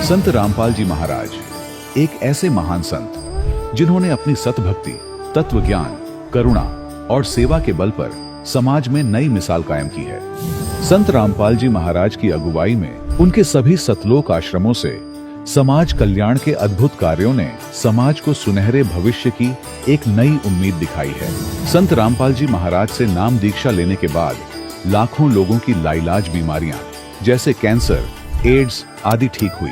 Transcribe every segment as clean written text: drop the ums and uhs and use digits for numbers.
संत रामपाल जी महाराज एक ऐसे महान संत जिन्होंने अपनी सतभक्ति, तत्व ज्ञान, करुणा और सेवा के बल पर समाज में नई मिसाल कायम की है। संत रामपाल जी महाराज की अगुवाई में उनके सभी सतलोक आश्रमों से समाज कल्याण के अद्भुत कार्यों ने समाज को सुनहरे भविष्य की एक नई उम्मीद दिखाई है। संत रामपाल जी महाराज से नाम दीक्षा लेने के बाद लाखों लोगों की लाइलाज बीमारियां जैसे कैंसर, एड्स आदि ठीक हुई।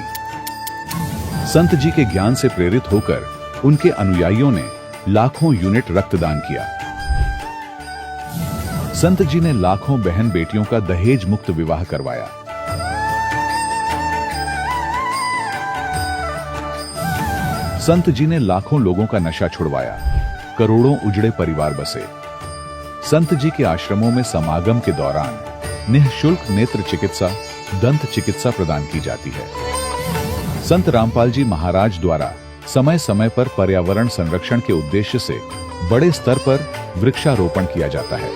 संत जी के ज्ञान से प्रेरित होकर उनके अनुयायियों ने लाखों यूनिट रक्तदान किया। संत जी ने लाखों बहन बेटियों का दहेज मुक्त विवाह करवाया। संत जी ने लाखों लोगों का नशा छुड़वाया, करोड़ों उजड़े परिवार बसे। संत जी के आश्रमों में समागम के दौरान निःशुल्क नेत्र चिकित्सा, दंत चिकित्सा प्रदान की जाती है। संत रामपाल जी महाराज द्वारा समय समय पर पर्यावरण संरक्षण के उद्देश्य से बड़े स्तर पर वृक्षारोपण किया जाता है।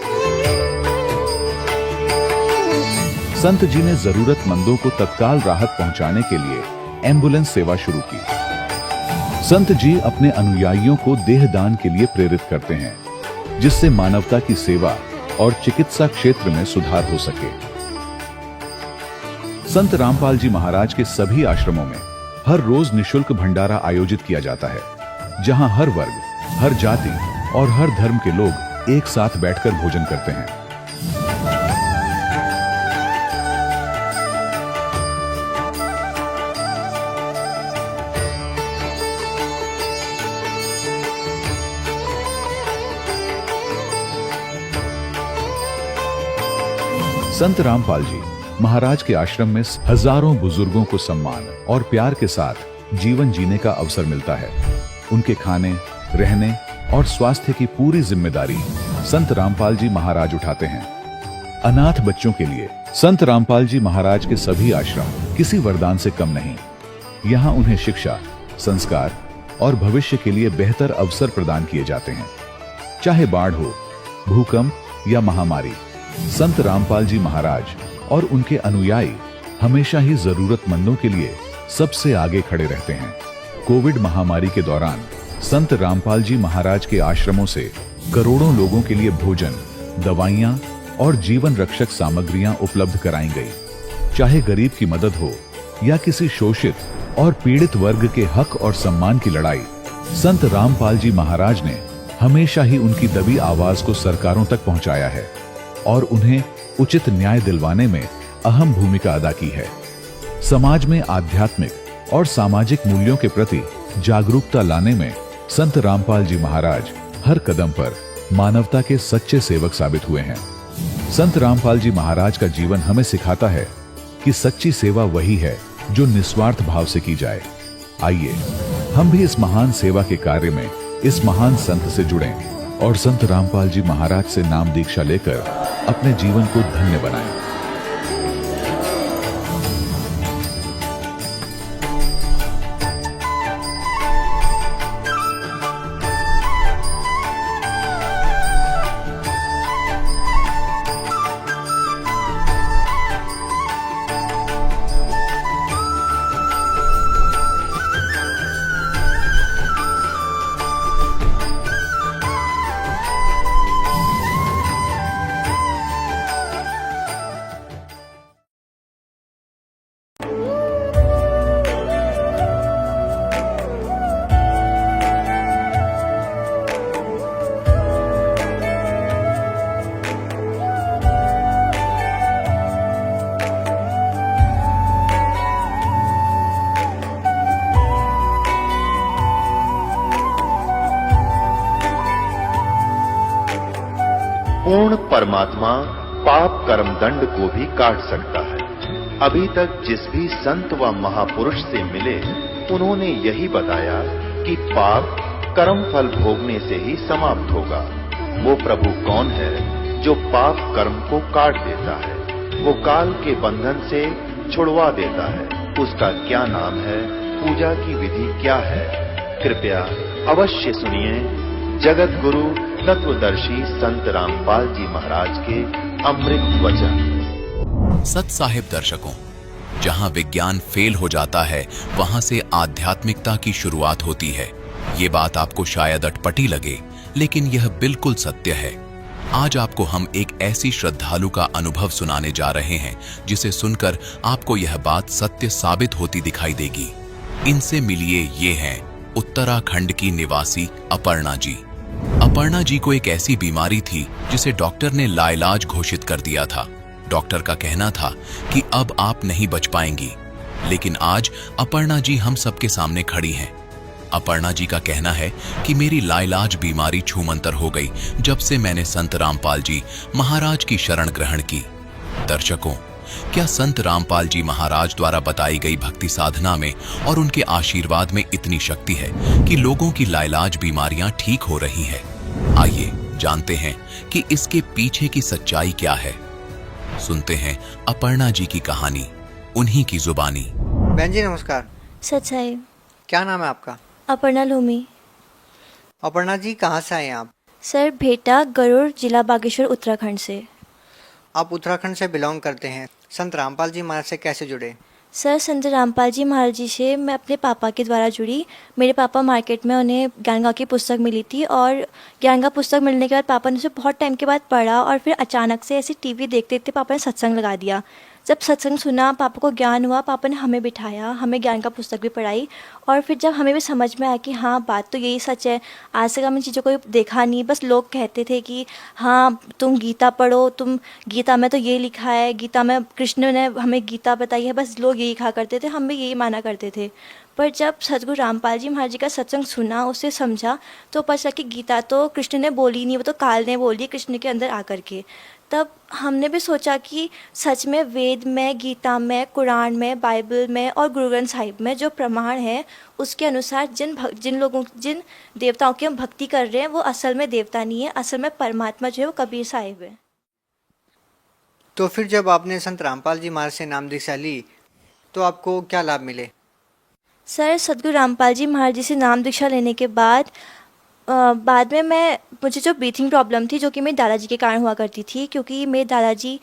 संत जी ने जरूरतमंदों को तत्काल राहत पहुंचाने के लिए एम्बुलेंस सेवा शुरू की। संत जी अपने अनुयायियों को देहदान के लिए प्रेरित करते हैं, जिससे मानवता की सेवा और चिकित्सा क्षेत्र में सुधार हो सके। संत रामपाल जी महाराज के सभी आश्रमों में हर रोज निःशुल्क भंडारा आयोजित किया जाता है, जहां हर वर्ग, हर जाति और हर धर्म के लोग एक साथ बैठकर भोजन करते हैं। संत रामपाल जी महाराज के आश्रम में हजारों बुजुर्गों को सम्मान और प्यार के साथ जीवन जीने का अवसर मिलता है। उनके खाने, रहने और स्वास्थ्य की पूरी जिम्मेदारी संत रामपाल जी महाराज उठाते हैं। अनाथ बच्चों के लिए संत रामपाल जी महाराज के सभी आश्रम किसी वरदान से कम नहीं। यहाँ उन्हें शिक्षा, संस्कार और भविष्य के लिए बेहतर अवसर प्रदान किए जाते हैं। चाहे बाढ़ हो, भूकंप या महामारी, संत रामपाल जी महाराज और उनके अनुयायी हमेशा ही जरूरतमंदों के लिए सबसे आगे खड़े रहते हैं। कोविड महामारी के दौरान संत रामपाल जी महाराज के आश्रमों से करोड़ों लोगों के लिए भोजन, दवाइयां और जीवन रक्षक सामग्रियां उपलब्ध कराई गई। चाहे गरीब की मदद हो या किसी शोषित और पीड़ित वर्ग के हक और सम्मान की लड़ाई, संत रामपाल जी महाराज ने हमेशा ही उनकी दबी आवाज को सरकारों तक पहुंचाया है और उन्हें उचित न्याय दिलवाने में अहम भूमिका अदा की है। समाज में आध्यात्मिक और सामाजिक मूल्यों के प्रति जागरूकता लाने में संत रामपाल जी महाराज हर कदम पर मानवता के सच्चे सेवक साबित हुए हैं। संत रामपाल जी महाराज का जीवन हमें सिखाता है कि सच्ची सेवा वही है जो निस्वार्थ भाव से की जाए। आइए हम भी इस महान सेवा के कार्य में इस महान संत से जुड़ें और संत रामपाल जी महाराज से नाम दीक्षा लेकर अपने जीवन को धन्य बनाएं। पूर्ण परमात्मा पाप कर्म दंड को भी काट सकता है। अभी तक जिस भी संत व महापुरुष से मिले, उन्होंने यही बताया कि पाप कर्म फल भोगने से ही समाप्त होगा। वो प्रभु कौन है जो पाप कर्म को काट देता है, वो काल के बंधन से छुड़वा देता है। उसका क्या नाम है, पूजा की विधि क्या है? कृपया अवश्य सुनिए जगत गुरु तत्वदर्शी संत रामपाल जी महाराज के अमृत वचन। सत साहिब दर्शकों, जहां विज्ञान फेल हो जाता है, वहां से आध्यात्मिकता की शुरुआत होती है। ये बात आपको शायद अटपटी लगे, लेकिन यह बिल्कुल सत्य है। आज आपको हम एक ऐसी श्रद्धालु का अनुभव सुनाने जा रहे हैं जिसे सुनकर आपको यह बात सत्य साबित होती दिखाई देगी। इनसे मिलिए, ये हैं उत्तराखंड की निवासी अपर्णा जी। अपर्णा जी को एक ऐसी बीमारी थी जिसे डॉक्टर ने लाइलाज घोषित कर दिया था। डॉक्टर का कहना था कि अब आप नहीं बच पाएंगी, लेकिन आज अपर्णा जी हम सबके सामने खड़ी हैं। अपर्णा जी का कहना है कि मेरी लाइलाज बीमारी छूमंतर हो गई जब से मैंने संत रामपाल जी महाराज की शरण ग्रहण की। दर्शकों, क्या संत रामपाल जी महाराज द्वारा बताई गई भक्ति साधना में और उनके आशीर्वाद में इतनी शक्ति है कि लोगों की लाइलाज बीमारियां ठीक हो रही हैं? आइए जानते हैं कि इसके पीछे की सच्चाई क्या है। सुनते हैं अपर्णा जी की कहानी, उन्हीं की जुबानी। बहन जी नमस्कार। सच्चाई। क्या नाम है आपका? अपर्णा लोमी। अपर्णा जी कहाँ से आए हैं आप? सर भेटा गरुड़, जिला बागेश्वर, उत्तराखंड से। आप उत्तराखंड से बिलोंग करते हैं। संत रामपाल जी महाराज से कैसे जुड़े? सर संत रामपाल जी महाराज जी से मैं अपने पापा के द्वारा जुड़ी। मेरे पापा मार्केट में, उन्हें ज्ञान की पुस्तक मिली थी और ज्ञान का पुस्तक मिलने के बाद पापा ने उसे बहुत टाइम के बाद पढ़ा और फिर अचानक से ऐसी टीवी देखते देखते पापा ने सत्संग लगा दिया। जब सत्संग सुना, पापा को ज्ञान हुआ, पापा ने हमें बिठाया, हमें ज्ञान का पुस्तक भी पढ़ाई और फिर जब हमें भी समझ में आया कि हाँ बात तो यही सच है। आज तक हमने चीज़ों को देखा नहीं, बस लोग कहते थे कि हाँ तुम गीता पढ़ो, तुम गीता में तो ये लिखा है, गीता में कृष्ण ने हमें गीता बताई है, बस लोग यही कहा करते थे, हम भी यही माना करते थे। पर जब सतगुरु रामपाल जी महाराज जी का सत्संग सुना, उसे समझा, तो पता चला कि गीता तो कृष्ण ने बोली नहीं, वो तो काल ने बोली कृष्ण के अंदर आकर के। तब हमने भी सोचा कि सच में वेद में, गीता में, कुरान में, बाइबल में और गुरु ग्रंथ साहिब में जो प्रमाण है उसके अनुसार जिन देवताओं की हम भक्ति कर रहे हैं वो असल में देवता नहीं है, असल में परमात्मा जो है वो कबीर साहिब है। तो फिर जब आपने संत रामपाल जी महाराज से नाम दीक्षा ली तो आपको क्या लाभ मिले? सर सतगुरु रामपाल जी महाराज जी से नाम दीक्षा लेने के बाद में मुझे जो ब्रीथिंग प्रॉब्लम थी, जो कि मेरे दादाजी के कारण हुआ करती थी, क्योंकि मेरे दादाजी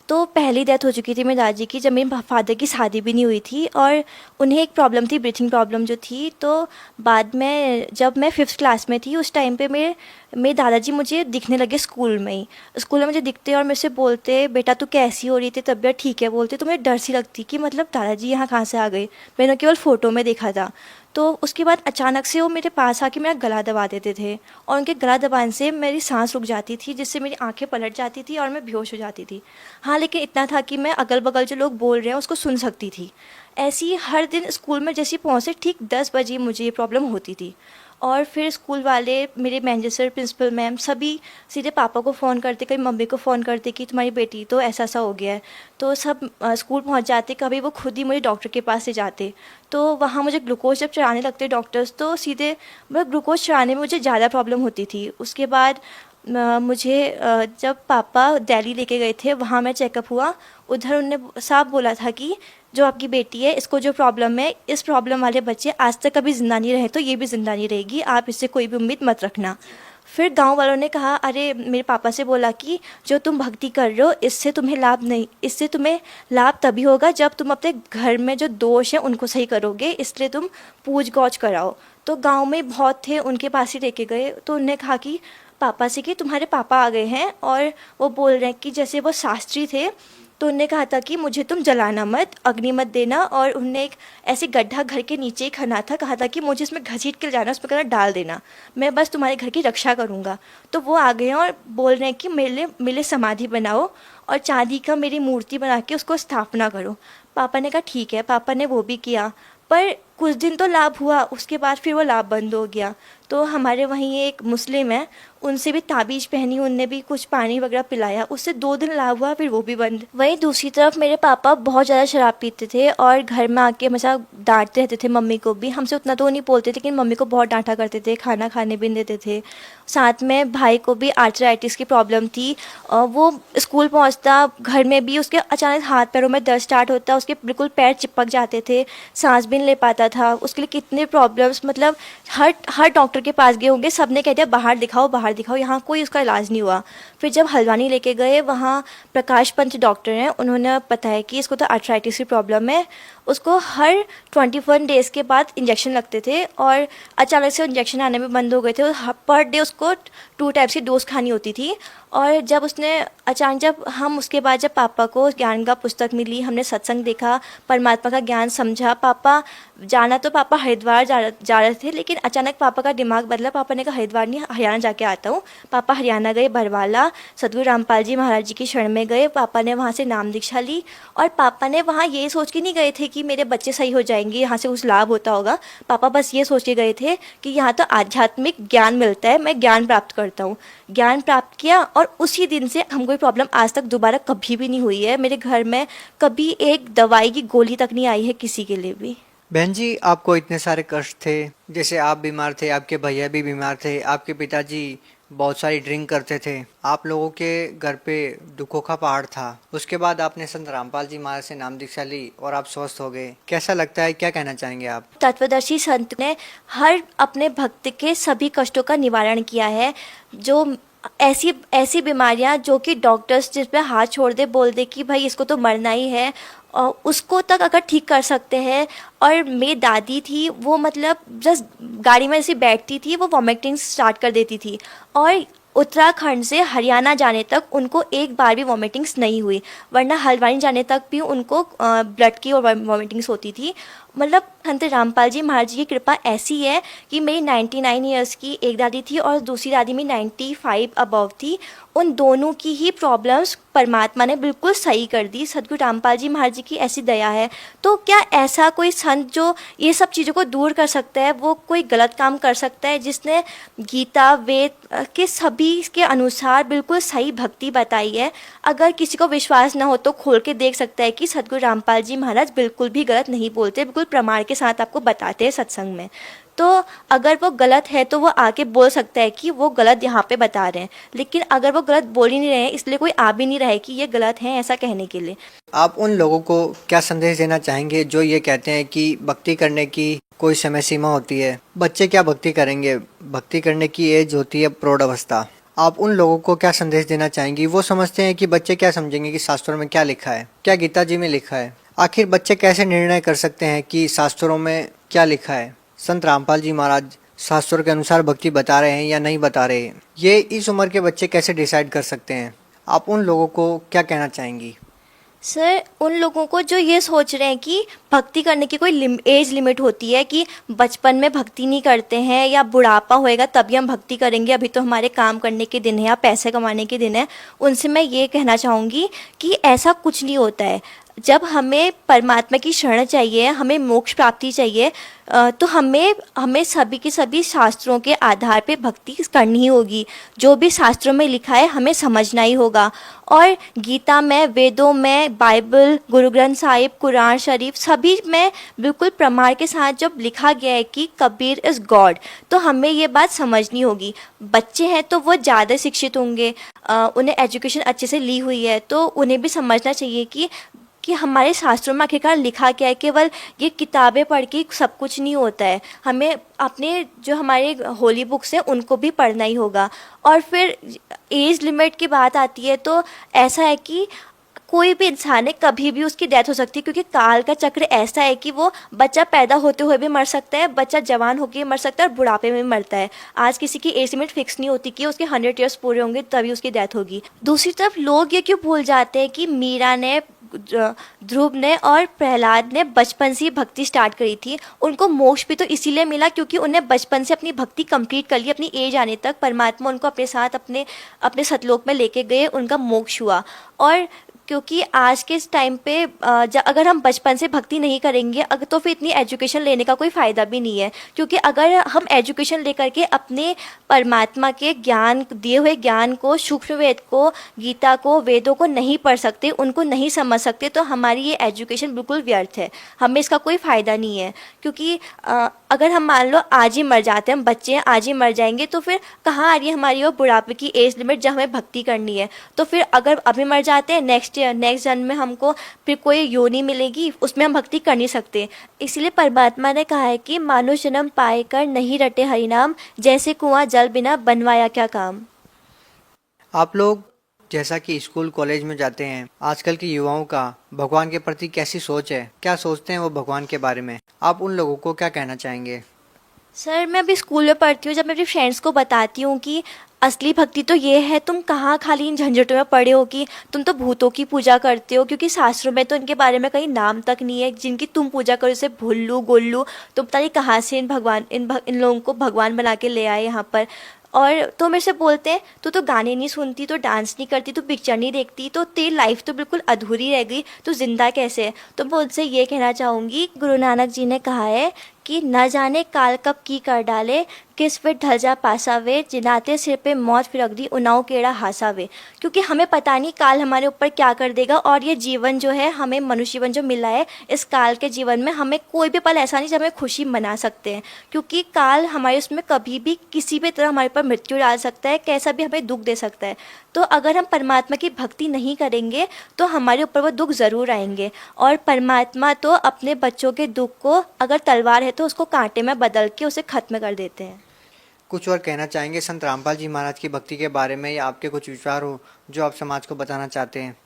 तो पहली डेथ हो चुकी थी मेरे दादाजी की, जब मेरे फादर की शादी भी नहीं हुई थी और उन्हें एक प्रॉब्लम थी, ब्रीथिंग प्रॉब्लम जो थी। तो बाद में जब मैं 5th क्लास में थी, उस टाइम पे मेरे दादाजी मुझे दिखने लगे स्कूल में ही। स्कूल में मुझे दिखते और मेरे से बोलते, बेटा तू कैसी हो रही थी, तबीयत ठीक है? बोलते तो मुझे डर सी लगती कि मतलब दादाजी यहाँ कहाँ से आ गए, मैंने केवल फ़ोटो में देखा था। तो उसके बाद अचानक से वो मेरे पास आके मेरा गला दबा देते थे और उनके गला दबाने से मेरी सांस रुक जाती थी, जिससे मेरी आंखें पलट जाती थी और मैं बेहोश हो जाती थी। हाँ, लेकिन इतना था कि मैं अगल बगल जो लोग बोल रहे हैं उसको सुन सकती थी। ऐसे ही हर दिन स्कूल में जैसे पहुँचे ठीक 10 बजे मुझे ये प्रॉब्लम होती थी और फिर स्कूल वाले, मेरे मैनेजर सर, प्रिंसिपल मैम, सभी सीधे पापा को फ़ोन करते, कभी मम्मी को फ़ोन करते कि तुम्हारी बेटी तो ऐसा ऐसा हो गया है। तो सब स्कूल पहुंच जाते, कभी वो खुद ही मुझे डॉक्टर के पास ले जाते। तो वहाँ मुझे ग्लूकोज जब चढ़ाने लगते डॉक्टर्स, तो सीधे मतलब ग्लूकोज चढ़ाने में मुझे ज़्यादा प्रॉब्लम होती थी। उसके बाद मुझे जब पापा दिल्ली लेके गए थे, वहाँ मैं चेकअप हुआ, उधर उन्होंने साफ बोला था कि जो आपकी बेटी है, इसको जो प्रॉब्लम है, इस प्रॉब्लम वाले बच्चे आज तक कभी ज़िंदा नहीं रहे, तो ये भी ज़िंदा नहीं रहेगी, आप इससे कोई भी उम्मीद मत रखना। फिर गांव वालों ने कहा, अरे मेरे पापा से बोला कि जो तुम भक्ति कर रहे हो इससे तुम्हें लाभ नहीं, इससे तुम्हें लाभ तभी होगा जब तुम अपने घर में जो दोष हैं उनको सही करोगे, इसलिए तुम पूज गौच कराओ। तो गांव में बहुत थे, उनके पास ही लेके गए। तो उन्होंने कहा कि पापा से कि तुम्हारे पापा आ गए हैं और वो बोल रहे हैं कि जैसे वो शास्त्री थे, तो उन्होंने कहा था कि मुझे तुम जलाना मत, अग्नि मत देना, और उन्हें एक ऐसे गड्ढा घर के नीचे ही खना था, कहा था कि मुझे इसमें घसीट के जाना, उसमें कहना डाल देना, मैं बस तुम्हारे घर की रक्षा करूँगा। तो वो आ गए और बोल रहे हैं कि मेरे लिए समाधि बनाओ और चांदी का मेरी मूर्ति बना के उसको स्थापना करो। पापा ने कहा ठीक है, पापा ने वो भी किया, पर कुछ दिन तो लाभ हुआ, उसके बाद फिर वो लाभ बंद हो गया। तो हमारे वहीं एक मुस्लिम है, उनसे भी ताबीज़ पहनी, उनने भी कुछ पानी वगैरह पिलाया, उससे 2 दिन लाभ हुआ, फिर वो भी बंद। वहीं दूसरी तरफ मेरे पापा बहुत ज़्यादा शराब पीते थे और घर में आके हमेशा डांटते रहते थे मम्मी को भी। हमसे उतना तो नहीं बोलते थे, लेकिन मम्मी को बहुत डांटा करते थे, खाना खाने भी नहीं देते थे। साथ में भाई को भी आर्थराइटिस की प्रॉब्लम थी, वो स्कूल पहुँचता, घर में भी उसके अचानक हाथ पैरों में दर्द स्टार्ट होता, उसके बिल्कुल पैर चिपक जाते थे, सांस भी नहीं ले पाता होता था, उसके लिए कितने प्रॉब्लम्स, मतलब हर डॉक्टर के पास गए होंगे, सब ने कह दिया बाहर दिखाओ, यहाँ कोई उसका इलाज नहीं हुआ। फिर जब हल्द्वानी लेके गए, वहाँ प्रकाश पंच डॉक्टर हैं, उन्होंने बताया कि इसको तो आर्थराइटिस की प्रॉब्लम है। उसको हर 21 डेज़ के बाद इंजेक्शन लगते थे और अचानक से इंजेक्शन आने में बंद हो गए थे। पर डे उसको 2 टाइप्स की डोज खानी होती थी। और जब उसने अचानक, जब हम उसके बाद जब पापा को ज्ञान का पुस्तक मिली, हमने सत्संग देखा, परमात्मा का ज्ञान समझा। पापा हरिद्वार जा रहे थे, लेकिन अचानक पापा का दिमाग बदला। पापा ने कहा हरिद्वार नहीं, हरियाणा जाके आता हूँ। पापा हरियाणा गए, बरवाला सदगुरु रामपाल जी महाराज जी की शरण में गए। पापा ने वहाँ से नाम दीक्षा ली और पापा ने वहाँ ये सोच के नहीं गए थे कि मेरे बच्चे सही हो जाएंगे, यहाँ से कुछ लाभ होता होगा। पापा बस ये सोच के गए थे कि यहाँ तो आध्यात्मिक ज्ञान मिलता है, मैं ज्ञान प्राप्त करता हूँ। ज्ञान प्राप्त किया और उसी दिन से हमको कोई प्रॉब्लम आज तक दोबारा कभी भी नहीं हुई है। मेरे घर में कभी एक दवाई की गोली तक नहीं आई है किसी के लिए भी। बहन जी, आपको इतने सारे कष्ट थे, जैसे आप बीमार थे, आपके भैया भी बीमार थे, आपके पिताजी बहुत सारी ड्रिंक करते थे, आप लोगों के घर पे दुखों का पहाड़ था। उसके बाद आपने संत रामपाल जी महाराज से नाम दीक्षा ली और आप स्वस्थ हो गए। कैसा लगता है, क्या कहना चाहेंगे आप? तत्वदर्शी संत ने हर अपने भक्त के सभी कष्टों का निवारण किया है। जो ऐसी बीमारियां जो कि डॉक्टर्स जिस पे हाथ छोड़ दे, बोल दे कि भाई इसको तो मरना ही है, और उसको तक अगर ठीक कर सकते हैं। और मेरी दादी थी, वो मतलब जस्ट गाड़ी में ऐसे बैठती थी, वो वॉमिटिंग स्टार्ट कर देती थी और उत्तराखंड से हरियाणा जाने तक उनको एक बार भी वॉमिटिंग्स नहीं हुई, वरना हल्द्वानी जाने तक भी उनको ब्लड की और वॉमिटिंग्स होती थी। मतलब संत रामपाल जी महाराज जी की कृपा ऐसी है कि मेरी 99 ईयर्स की एक दादी थी और दूसरी दादी मेरी 95 अबव थी। उन दोनों की ही प्रॉब्लम्स परमात्मा ने बिल्कुल सही कर दी। सदगुरु रामपाल जी महाराज जी की ऐसी दया है। तो क्या ऐसा कोई संत जो ये सब चीज़ों को दूर कर सकता है, वो कोई गलत काम कर सकता है, जिसने गीता वेद के सभी के अनुसार बिल्कुल सही भक्ति बताई है? अगर किसी को विश्वास ना हो तो खोल के देख सकता है कि सदगुरु रामपाल जी महाराज बिल्कुल भी गलत नहीं बोलते, बिल्कुल प्रमाण के साथ आपको बताते हैं सत्संग में। तो अगर वो गलत है तो वो आके बोल सकता है कि वो गलत यहाँ पे बता रहे हैं, लेकिन अगर वो गलत बोल ही नहीं रहे हैं, इसलिए कोई आ भी नहीं रहा है कि ये गलत है ऐसा कहने के लिए। आप उन लोगों को क्या संदेश देना चाहेंगे जो ये कहते हैं कि भक्ति करने की कोई समय सीमा होती है, बच्चे क्या भक्ति करेंगे, भक्ति करने की एज होती है प्रौढ़ अवस्था? आप उन लोगों को क्या संदेश देना चाहेंगी? वो समझते हैं कि बच्चे क्या समझेंगे कि शास्त्रों में क्या लिखा है, क्या गीता जी में लिखा है। आखिर बच्चे कैसे निर्णय कर सकते हैं कि शास्त्रों में क्या लिखा है? संत रामपाल जी महाराज शास्त्रों के अनुसार भक्ति बता रहे हैं या नहीं बता रहे हैं, ये इस उम्र के बच्चे कैसे डिसाइड कर सकते हैं? आप उन लोगों को क्या कहना चाहेंगी? सर, उन लोगों को जो ये सोच रहे हैं कि भक्ति करने की कोई एज लिमिट होती है, कि बचपन में भक्ति नहीं करते हैं या बुढ़ापा होएगा तभी हम भक्ति करेंगे, अभी तो हमारे काम करने के दिन है या पैसे कमाने के दिन है, उनसे मैं ये कहना चाहूँगी कि ऐसा कुछ नहीं होता है। जब हमें परमात्मा की शरण चाहिए, हमें मोक्ष प्राप्ति चाहिए, तो हमें सभी के सभी शास्त्रों के आधार पे भक्ति करनी ही होगी। जो भी शास्त्रों में लिखा है हमें समझना ही होगा। और गीता में, वेदों में, बाइबल, गुरु ग्रंथ साहिब, कुरान शरीफ, सभी में बिल्कुल प्रमाण के साथ जब लिखा गया है कि कबीर इज़ गॉड, तो हमें ये बात समझनी होगी। बच्चे हैं तो वो ज़्यादा शिक्षित होंगे, उन्हें एजुकेशन अच्छे से ली हुई है, तो उन्हें भी समझना चाहिए कि हमारे शास्त्रों में आखिरकार लिखा क्या है। केवल ये किताबें पढ़ के सब कुछ नहीं होता है, हमें अपने जो हमारे होली बुक्स हैं उनको भी पढ़ना ही होगा। और फिर एज लिमिट की बात आती है तो ऐसा है कि कोई भी इंसान है, कभी भी उसकी डेथ हो सकती है, क्योंकि काल का चक्र ऐसा है कि वो बच्चा पैदा होते हुए भी मर सकता है, बच्चा जवान होकर मर सकता है और बुढ़ापे में भी मरता है। आज किसी की एज लिमिट फिक्स नहीं होती कि उसके 100 ईयर्स पूरे होंगे तभी उसकी डेथ होगी। दूसरी तरफ लोग ये क्यों भूल जाते हैं कि मीरा ने, ध्रुव ने और प्रहलाद ने बचपन से ही भक्ति स्टार्ट करी थी। उनको मोक्ष भी तो इसीलिए मिला क्योंकि उन्हें बचपन से अपनी भक्ति कंप्लीट कर ली। अपनी एज आने तक परमात्मा उनको अपने साथ अपने सतलोक में लेके गए, उनका मोक्ष हुआ। और क्योंकि आज के टाइम पे अगर हम बचपन से भक्ति नहीं करेंगे तो फिर इतनी एजुकेशन लेने का कोई फ़ायदा भी नहीं है। क्योंकि अगर हम एजुकेशन लेकर के अपने परमात्मा के ज्ञान, दिए हुए ज्ञान को, सूक्ष्म वेद को, गीता को, वेदों को नहीं पढ़ सकते, उनको नहीं समझ सकते, तो हमारी ये एजुकेशन बिल्कुल व्यर्थ है, हमें इसका कोई फ़ायदा नहीं है। क्योंकि अगर हम मान लो आज ही मर जाते हैं, हम बच्चे हैं, आज ही मर जाएंगे, तो फिर कहाँ आ रही है हमारी वो बुढ़ापे की एज लिमिट जब हमें भक्ति करनी है। तो फिर अगर अभी मर जाते हैं, नेक्स्ट नेक्स्ट जन्म में हमको फिर कोई योनि मिलेगी, उसमें हम भक्ति कर नहीं सकते। इसीलिए परमात्मा ने कहा है कि मानुष जन्म पाए कर नहीं रटे हरि नाम, जैसे कुआं जल बिना बनवाया क्या काम। आप लोग जैसा कि स्कूल कॉलेज में जाते हैं, आजकल के युवाओं का भगवान के प्रति कैसी सोच है, क्या सोचते हैं वो भगवान के बारे में, आप उन लोगों को क्या कहना चाहेंगे? सर मैं अभी स्कूल में पढ़ती हूँ, जब मैं अपने फ्रेंड्स को बताती हूँ कि असली भक्ति तो ये है, तुम कहाँ खाली इन झंझटों में पड़े हो कि तुम तो भूतों की पूजा करते हो, क्योंकि शास्त्रों में तो इनके बारे में कहीं नाम तक नहीं है, जिनकी तुम पूजा करो जैसे भुल्लू गोल्लू, तो पता नहीं कहाँ से इन लोगों को भगवान बना के ले आए यहाँ पर। और तो मेरे से बोलते हैं तू तो गाने नहीं सुनती, तो डांस नहीं करती, तो पिक्चर नहीं देखती, तो तेरी लाइफ तो बिल्कुल अधूरी रह गई, तो जिंदा कैसे है। तो मैं उनसे ये कहना चाहूँगी, गुरु नानक जी ने कहा है कि न जाने काल कब की कर डाले, किस फिर ढल जा पासावे, जिनाते सिर पे मौत फिर अगदी उनाओ केड़ा हासावे। क्योंकि हमें पता नहीं काल हमारे ऊपर क्या कर देगा, और ये जीवन जो है, हमें मनुष्य जीवन जो मिला है, इस काल के जीवन में हमें कोई भी पल ऐसा नहीं जब हमें खुशी मना सकते हैं, क्योंकि काल हमारे उसमें कभी भी किसी भी तरह हमारे ऊपर मृत्यु डाल सकता है, कैसा भी हमें दुख दे सकता है। तो अगर हम परमात्मा की भक्ति नहीं करेंगे तो हमारे ऊपर वो दुख ज़रूर आएंगे, और परमात्मा तो अपने बच्चों के दुख को अगर तलवार है तो उसको कांटे में बदल के उसे खत्म कर देते हैं। कुछ और कहना चाहेंगे संत रामपाल जी महाराज की भक्ति के बारे में, या आपके कुछ विचार हो जो आप समाज को बताना चाहते हैं?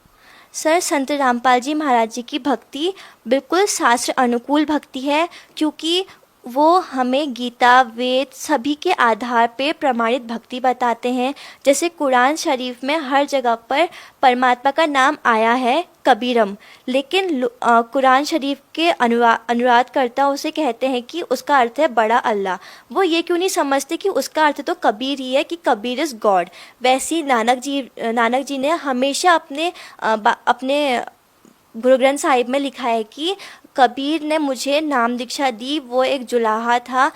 सर संत रामपाल जी महाराज जी की भक्ति बिल्कुल शास्त्र अनुकूल भक्ति है, क्योंकि वो हमें गीता वेद सभी के आधार पे प्रमाणित भक्ति बताते हैं। जैसे कुरान शरीफ में हर जगह पर परमात्मा का नाम आया है कबीरम, लेकिन कुरान शरीफ के अनुवादकर्ता उसे कहते हैं कि उसका अर्थ है बड़ा अल्लाह। वो ये क्यों नहीं समझते कि उसका अर्थ तो कबीर ही है, कि कबीर इज़ गॉड। वैसे ही नानक जी ने हमेशा अपने गुरु ग्रंथ साहिब में लिखा है कि कबीर ने मुझे नाम दीक्षा दी, वो एक जुलाहा था।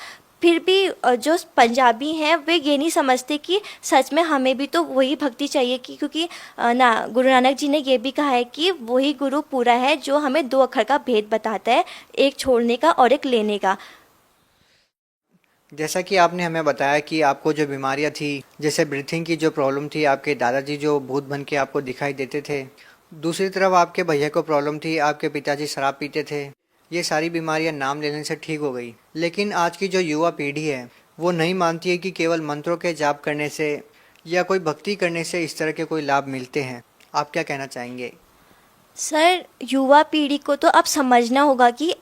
फिर भी जो पंजाबी हैं वे ये नहीं समझते कि सच में हमें भी तो वही भक्ति चाहिए, कि क्योंकि गुरु नानक जी ने ये भी कहा है कि वही गुरु पूरा है जो हमें दो अक्षर का भेद बताता है, एक छोड़ने का और एक लेने का। जैसा कि आपने हमें बताया कि आपको जो बीमारियां थी, जैसे ब्रीथिंग की जो प्रॉब्लम थी, आपके दादाजी जो भूत बन के आपको दिखाई देते थे, दूसरी तरफ आपके भैया को प्रॉब्लम थी, आपके पिताजी शराब पीते थे, ये सारी बीमारियां नाम लेने से ठीक हो गई। लेकिन आज की जो युवा पीढ़ी है वो नहीं मानती है कि केवल मंत्रों के जाप करने से या कोई भक्ति करने से इस तरह के कोई लाभ मिलते हैं। आप क्या कहना चाहेंगे? सर युवा पीढ़ी को तो अब समझना होगा कि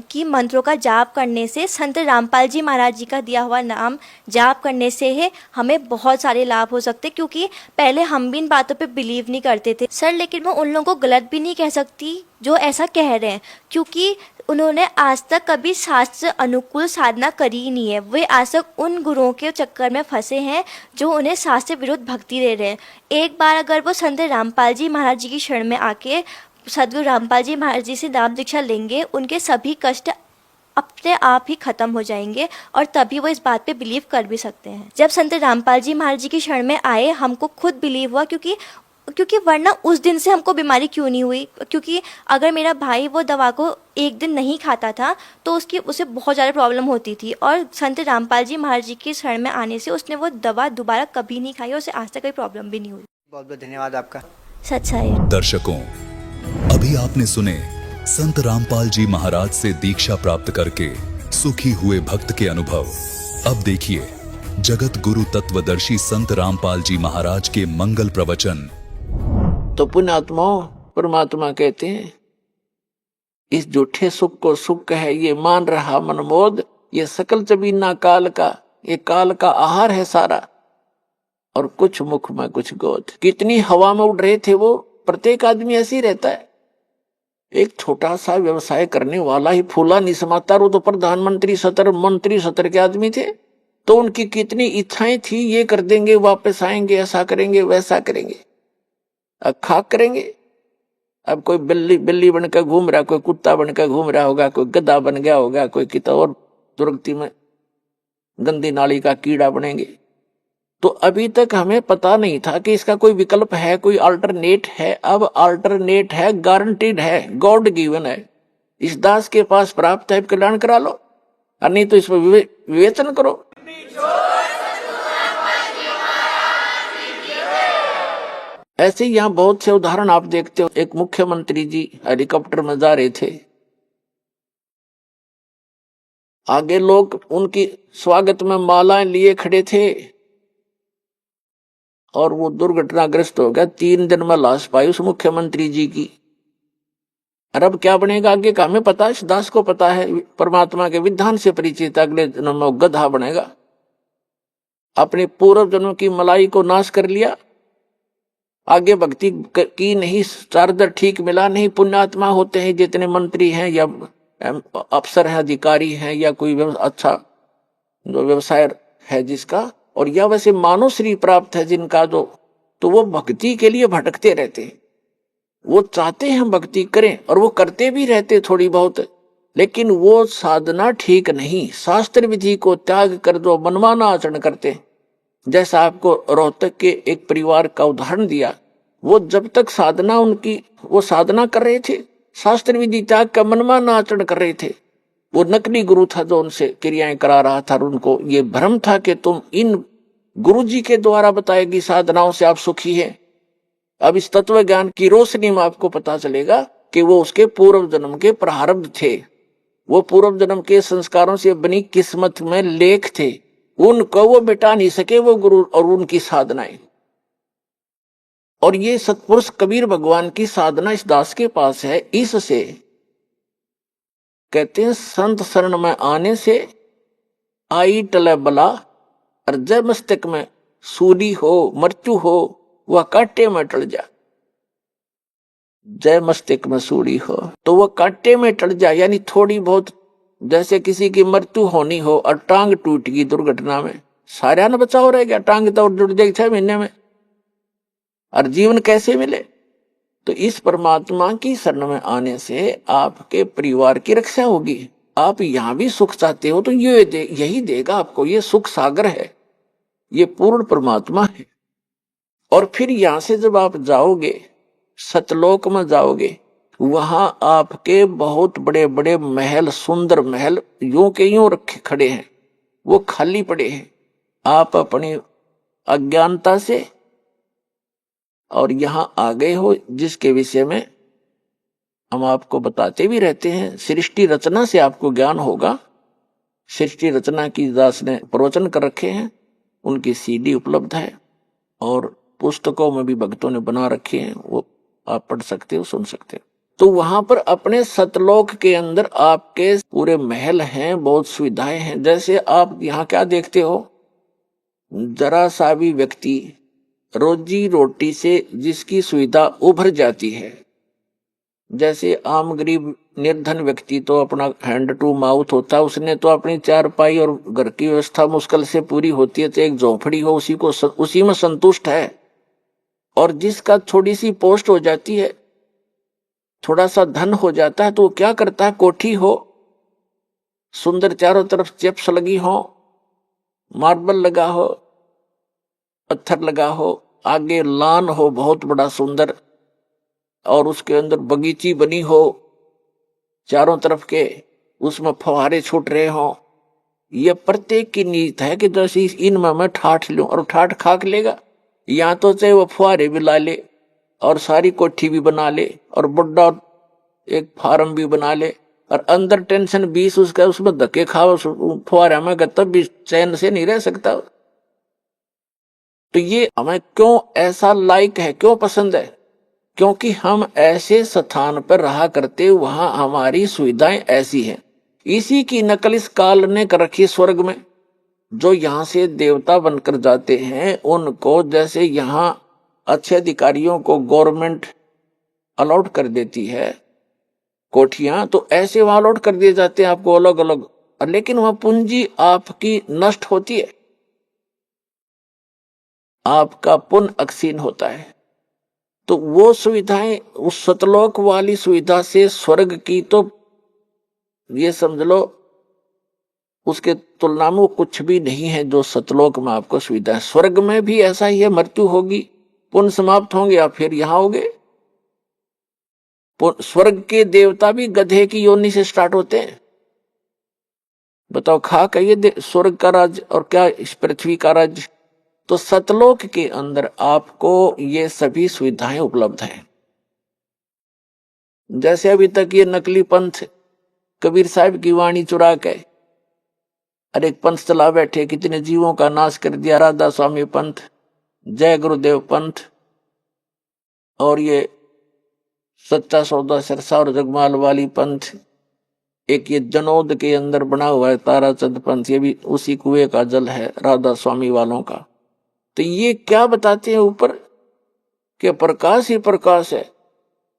कि मंत्रों का जाप करने से, संत रामपाल जी महाराज जी का दिया हुआ नाम जाप करने से है हमें बहुत सारे लाभ हो सकते, क्योंकि पहले हम भी इन बातों पे बिलीव नहीं करते थे सर। लेकिन मैं उन लोगों को गलत भी नहीं कह सकती जो ऐसा कह रहे हैं, क्योंकि उन्होंने आज तक कभी शास्त्र अनुकूल साधना करी ही नहीं है। वे आज तक उन गुरुओं के चक्कर में फंसे हैं जो उन्हें शास्त्र विरुद्ध भक्ति दे रहे हैं। एक बार अगर वो संत रामपाल जी महाराज जी की शरण में आके सदगुरु रामपाल जी महाराज जी से नाम दीक्षा लेंगे, उनके सभी कष्ट अपने आप ही खत्म हो जाएंगे, और तभी वो इस बात पे बिलीव कर भी सकते हैं। जब संत रामपाल जी महाराज जी की शरण में आए, हमको खुद बिलीव हुआ, क्योंकि वरना उस दिन से हमको बीमारी क्यों नहीं हुई। क्योंकि अगर मेरा भाई वो दवा को एक दिन नहीं खाता था तो उसे बहुत ज़्यादा प्रॉब्लम होती थी, और संत रामपाल जी महाराज जी की शरण में आने से उसने वो दवा दोबारा कभी नहीं खाई और उसे आज तक कोई प्रॉब्लम भी नहीं हुई। बहुत बहुत धन्यवाद आपका। सच्चाई। दर्शकों, अभी आपने सुने संत रामपाल जी महाराज से दीक्षा प्राप्त करके सुखी हुए भक्त के अनुभव। अब देखिए जगत गुरु तत्वदर्शी संत रामपाल जी महाराज के मंगल प्रवचन। तो पुण्यात्माओं, परमात्मा कहते हैं इस झूठे सुख को सुख है ये मान रहा मनमोद, ये सकल जबीना काल का, ये काल का आहार है सारा, और कुछ मुख में कुछ गोद। कितनी हवा में उड़ रहे थे वो। प्रत्येक आदमी ऐसे ही रहता है। एक छोटा सा व्यवसाय करने वाला ही फूला नहीं समाता, वो तो प्रधानमंत्री सतर मंत्री सतर के आदमी थे। तो उनकी कितनी इच्छाएं थी, ये कर देंगे, वापस आएंगे, ऐसा करेंगे, वैसा करेंगे, खाक करेंगे। अब कोई बिल्ली बनकर घूम रहा, कोई कुत्ता बनकर घूम रहा होगा, कोई गधा बन गया होगा, कोई कितना और दुर्गति में गंदी नाली का कीड़ा बनेंगे। तो अभी तक हमें पता नहीं था कि इसका कोई विकल्प है, कोई अल्टरनेट है। अब अल्टरनेट है, गारंटीड है, गॉड गिवन है। इस दास के पास प्राप्त है, कल्याण करा लो, और नहीं तो इस पर विवेचन करो। ऐसे यहाँ बहुत से उदाहरण आप देखते हो। एक मुख्यमंत्री जी हेलीकॉप्टर में जा रहे थे, आगे लोग उनकी स्वागत में मालाएं लिए खड़े थे और वो दुर्घटनाग्रस्त हो गया। 3 दिन में लाश पाई उस मुख्यमंत्री जी की। और अब क्या बनेगा आगे का हमें पता है, इस दास को पता है, परमात्मा के विधान से परिचित। अगले जन्म में गधा बनेगा। अपने पूर्व जन्म की मलाई को नाश कर लिया, आगे भक्ति की नहीं, चार्जर ठीक मिला नहीं। पुण्यात्मा होते हैं जितने मंत्री हैं या अफसर हैं, अधिकारी हैं, या कोई अच्छा जो व्यवसाय है जिसका, और या वैसे मानव श्री प्राप्त है जिनका जो, तो वो भक्ति के लिए भटकते रहते हैं। वो चाहते हैं हम भक्ति करें और वो करते भी रहते थोड़ी बहुत, लेकिन वो साधना ठीक नहीं। शास्त्र विधि को त्याग कर जो मनमाना आचरण करते हैं, जैसा आपको रोहतक के एक परिवार का उदाहरण दिया, वो जब तक साधना उनकी, वो साधना कर रहे थे, शास्त्र विधि त्याग का मनमाना आचरण कर रहे थे। वो नकली गुरु था जो उनसे क्रियाएं करा रहा था, और उनको ये भ्रम था कि तुम इन गुरु जी के द्वारा बताएगी साधनाओं से आप सुखी हैं। अब इस तत्व ज्ञान की रोशनी में आपको पता चलेगा कि वो उसके पूर्व जन्म के प्रारब्ध थे, वो पूर्व जन्म के संस्कारों से बनी किस्मत में लेख थे, उनको वो मिटा नहीं सके वो गुरु और उनकी साधनाएं। और ये सतपुरुष कबीर भगवान की साधना इस दास के पास है। इससे कहते हैं संत शरण में आने से आई टले बला, और जय मस्तक में सूली हो, मृत्यु हो, वह कांटे में टल जा। जय मस्तक में सूली हो तो वह कांटे में टल जा, यानी थोड़ी बहुत, जैसे किसी की मृत्यु होनी हो और टांग टूट गई दुर्घटना में, सारा न बचाव रह गया, टांग तो जुड़ जाएगी 6 महीने में, और जीवन कैसे मिले। तो इस परमात्मा की शरण में आने से आपके परिवार की रक्षा होगी। आप यहां भी सुख चाहते हो तो यही देगा आपको। ये सुख सागर है, ये पूर्ण परमात्मा है। और फिर यहां से जब आप जाओगे, सतलोक में जाओगे, वहां आपके बहुत बड़े बड़े महल, सुंदर महल यूं के यूं रखे खड़े हैं, वो खाली पड़े हैं। आप अपनी अज्ञानता से और यहां आ गए हो, जिसके विषय में हम आपको बताते भी रहते हैं। सृष्टि रचना से आपको ज्ञान होगा। सृष्टि रचना की दास ने प्रवचन कर रखे हैं, उनकी सीडी उपलब्ध है, और पुस्तकों में भी भक्तों ने बना रखे हैं, वो आप पढ़ सकते हो, सुन सकते हो। तो वहां पर अपने सतलोक के अंदर आपके पूरे महल हैं, बहुत सुविधाएं हैं। जैसे आप यहाँ क्या देखते हो, जरा सा भी व्यक्ति रोजी रोटी से जिसकी सुविधा उभर जाती है, जैसे आम गरीब निर्धन व्यक्ति तो अपना हैंड टू माउथ होता है, उसने तो अपनी चारपाई और घर की व्यवस्था मुश्किल से पूरी होती है, तो एक झोंपड़ी हो उसी में संतुष्ट है। और जिसका थोड़ी सी पोस्ट हो जाती है, थोड़ा सा धन हो जाता है, तो वो क्या करता है, कोठी हो, सुंदर चारों तरफ चिप्स लगी हो, मार्बल लगा हो, पत्थर लगा हो, आगे लान हो बहुत बड़ा सुंदर, और उसके अंदर बगीची बनी हो चारों तरफ के, उसमें फव्वारे छूट रहे हो। ये प्रत्येक की नीयत है कि जैसे इनमें मैं ठाठ लूं, और ठाठ खाक लेगा। या तो चाहे वो फुहारे भी ला ले और सारी कोठी भी बना ले और बड़ा एक फार्म भी बना ले, और अंदर टेंशन 20 उसका, उसमें धक्के खाओ फुहारे में, तब भी चैन से नहीं रह सकता। तो ये हमें क्यों ऐसा लाइक है, क्यों पसंद है? क्योंकि हम ऐसे स्थान पर रहा करते, वहां हमारी सुविधाएं ऐसी हैं। इसी की नकल इस काल ने कर रखी स्वर्ग में। जो यहां से देवता बनकर जाते हैं, उनको जैसे यहां अच्छे अधिकारियों को गवर्नमेंट अलॉट कर देती है कोठियां, तो ऐसे वहां अलॉट कर दिए जाते हैं आपको अलग अलग, लेकिन वहां पूंजी आपकी नष्ट होती है, आपका पुण्य अक्षीण होता है। तो वो सुविधाएं, उस सतलोक वाली सुविधा से स्वर्ग की, तो ये समझ लो उसके तुलना में वो कुछ भी नहीं है जो सतलोक में आपको सुविधा है। स्वर्ग में भी ऐसा ही है, मृत्यु होगी, पुण्य समाप्त होंगे, या फिर यहां होंगे। स्वर्ग के देवता भी गधे की योनि से स्टार्ट होते हैं। बताओ, खा कहिए स्वर्ग का राज्य और क्या इस पृथ्वी का राज्य, तो सतलोक के अंदर आपको ये सभी सुविधाएं उपलब्ध हैं। जैसे अभी तक ये नकली पंथ कबीर साहब की वाणी चुरा के और एक पंथ चला बैठे, कितने जीवों का नाश कर दिया। राधा स्वामी पंथ, जय गुरुदेव पंथ, और ये सच्चा सौदा सिरसा और जगमाल वाली पंथ, एक ये जनोद के अंदर बना हुआ है ताराचंद पंथ, ये भी उसी कुएं का जल है राधा स्वामी वालों का। तो ये क्या बताते हैं ऊपर कि प्रकाश ही प्रकाश है,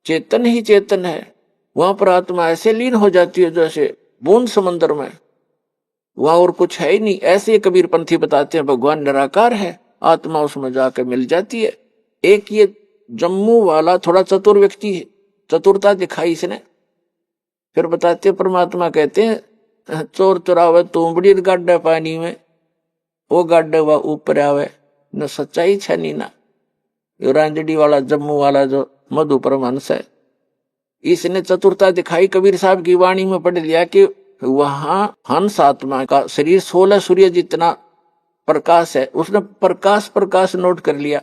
चेतन ही चेतन है। वहां पर आत्मा ऐसे लीन हो जाती है जैसे बूंद समंदर में, वहां और कुछ है ही नहीं। ऐसे कबीर पंथी बताते हैं भगवान निराकार है, आत्मा उसमें जाकर मिल जाती है। एक ये जम्मू वाला थोड़ा चतुर व्यक्ति है, चतुरता दिखाई इसने। फिर बताते परमात्मा कहते हैं चोर चुरावे तुमड़ी गाड्डा पानी में, वो गाड्डा हुआ ऊपर आवे न सच्चाई छनी ना। यो रांजड़ी वाला जम्मू वाला जो मधु परमहंस है, इसने चतुरता दिखाई। कबीर साहब की वाणी में पढ़ लिया कि वहां हंस आत्मा का शरीर 16 सूर्य जितना प्रकाश है, उसने प्रकाश नोट कर लिया।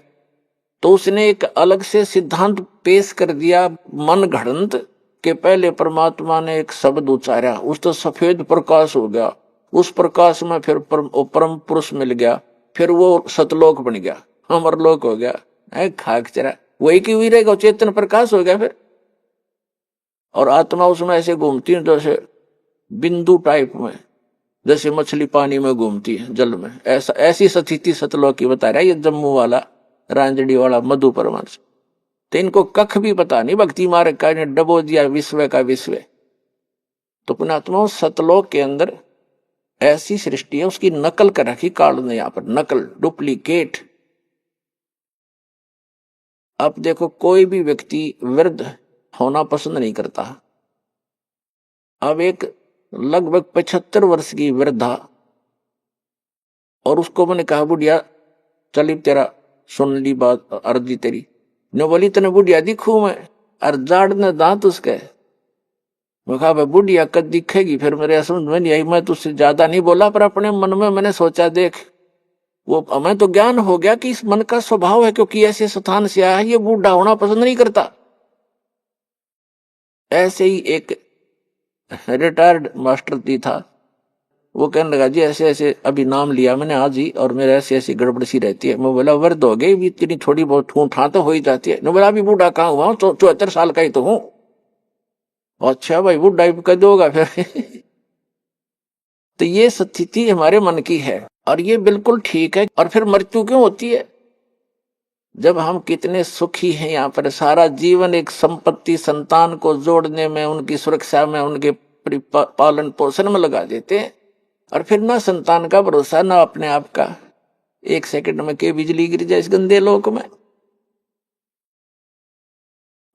तो उसने एक अलग से सिद्धांत पेश कर दिया मन घड़ंत के पहले परमात्मा ने एक शब्द उच्चारा, उस तो सफेद प्रकाश हो गया, उस प्रकाश में फिर परम पुरुष मिल गया, फिर वो सतलोक बन गया, अमरलोक हो गया। खाक चरा वही की हुई रहेगा, चेतन प्रकाश हो गया फिर। और आत्मा उसमें ऐसे घूमती है जैसे बिंदु टाइप में, जैसे मछली पानी में घूमती है जल में, ऐसी स्थिति सतलोक की बता रहा है ये जम्मू वाला रांजड़ी वाला मधु परमहंस। तो इनको कख भी पता नहीं भक्ति मार्ग का, इन्हें डबो दिया विश्व का विश्व। तो पुण्यात्मा सतलोक के अंदर ऐसी सृष्टि है, उसकी नकल कर रखी काल ने यहां पर, नकल डुप्लीकेट। अब देखो कोई भी व्यक्ति वृद्ध होना पसंद नहीं करता। अब एक लगभग 75 वर्ष की वृद्धा, और उसको मैंने कहा बुढ़िया चली तेरा सुन ली बात अर्जी तेरी, ने बोली तने बुढ़िया दिखू मैं, और जाड़ ने दांत उसके। मैं कहा भाई बुढ़िया कद दिखेगी, फिर मेरे समझ में नहीं आई। मैं तुझसे ज्यादा नहीं बोला, पर अपने मन में मैंने सोचा देख, वो हमें तो ज्ञान हो गया कि इस मन का स्वभाव है, क्योंकि ऐसे स्थान से आया है, ये बूढ़ा होना पसंद नहीं करता। ऐसे ही एक रिटायर्ड मास्टर जी था, वो कहने लगा जी ऐसे ऐसे अभी नाम लिया मैंने आज ही, और मेरे ऐसी ऐसी गड़बड़ सी रहती है। मैं बोला वृद्ध हो गई भी, इतनी थोड़ी बहुत ठूठा तो हो ही जाती है। मैं बोला अभी बूढ़ा कहाँ हुआ, 74 साल का ही तो हूँ। अच्छा भाई बूढ़ा कद होगा फिर। तो ये स्थिति हमारे मन की है, और ये बिल्कुल ठीक है। और फिर मृत्यु क्यों होती है? जब हम कितने सुखी हैं यहाँ पर, सारा जीवन एक संपत्ति संतान को जोड़ने में, उनकी सुरक्षा में, उनके पालन पोषण में लगा देते हैं, और फिर ना संतान का भरोसा ना अपने आप का। एक सेकंड में के बिजली गिर जाए इस गंदे लोक में।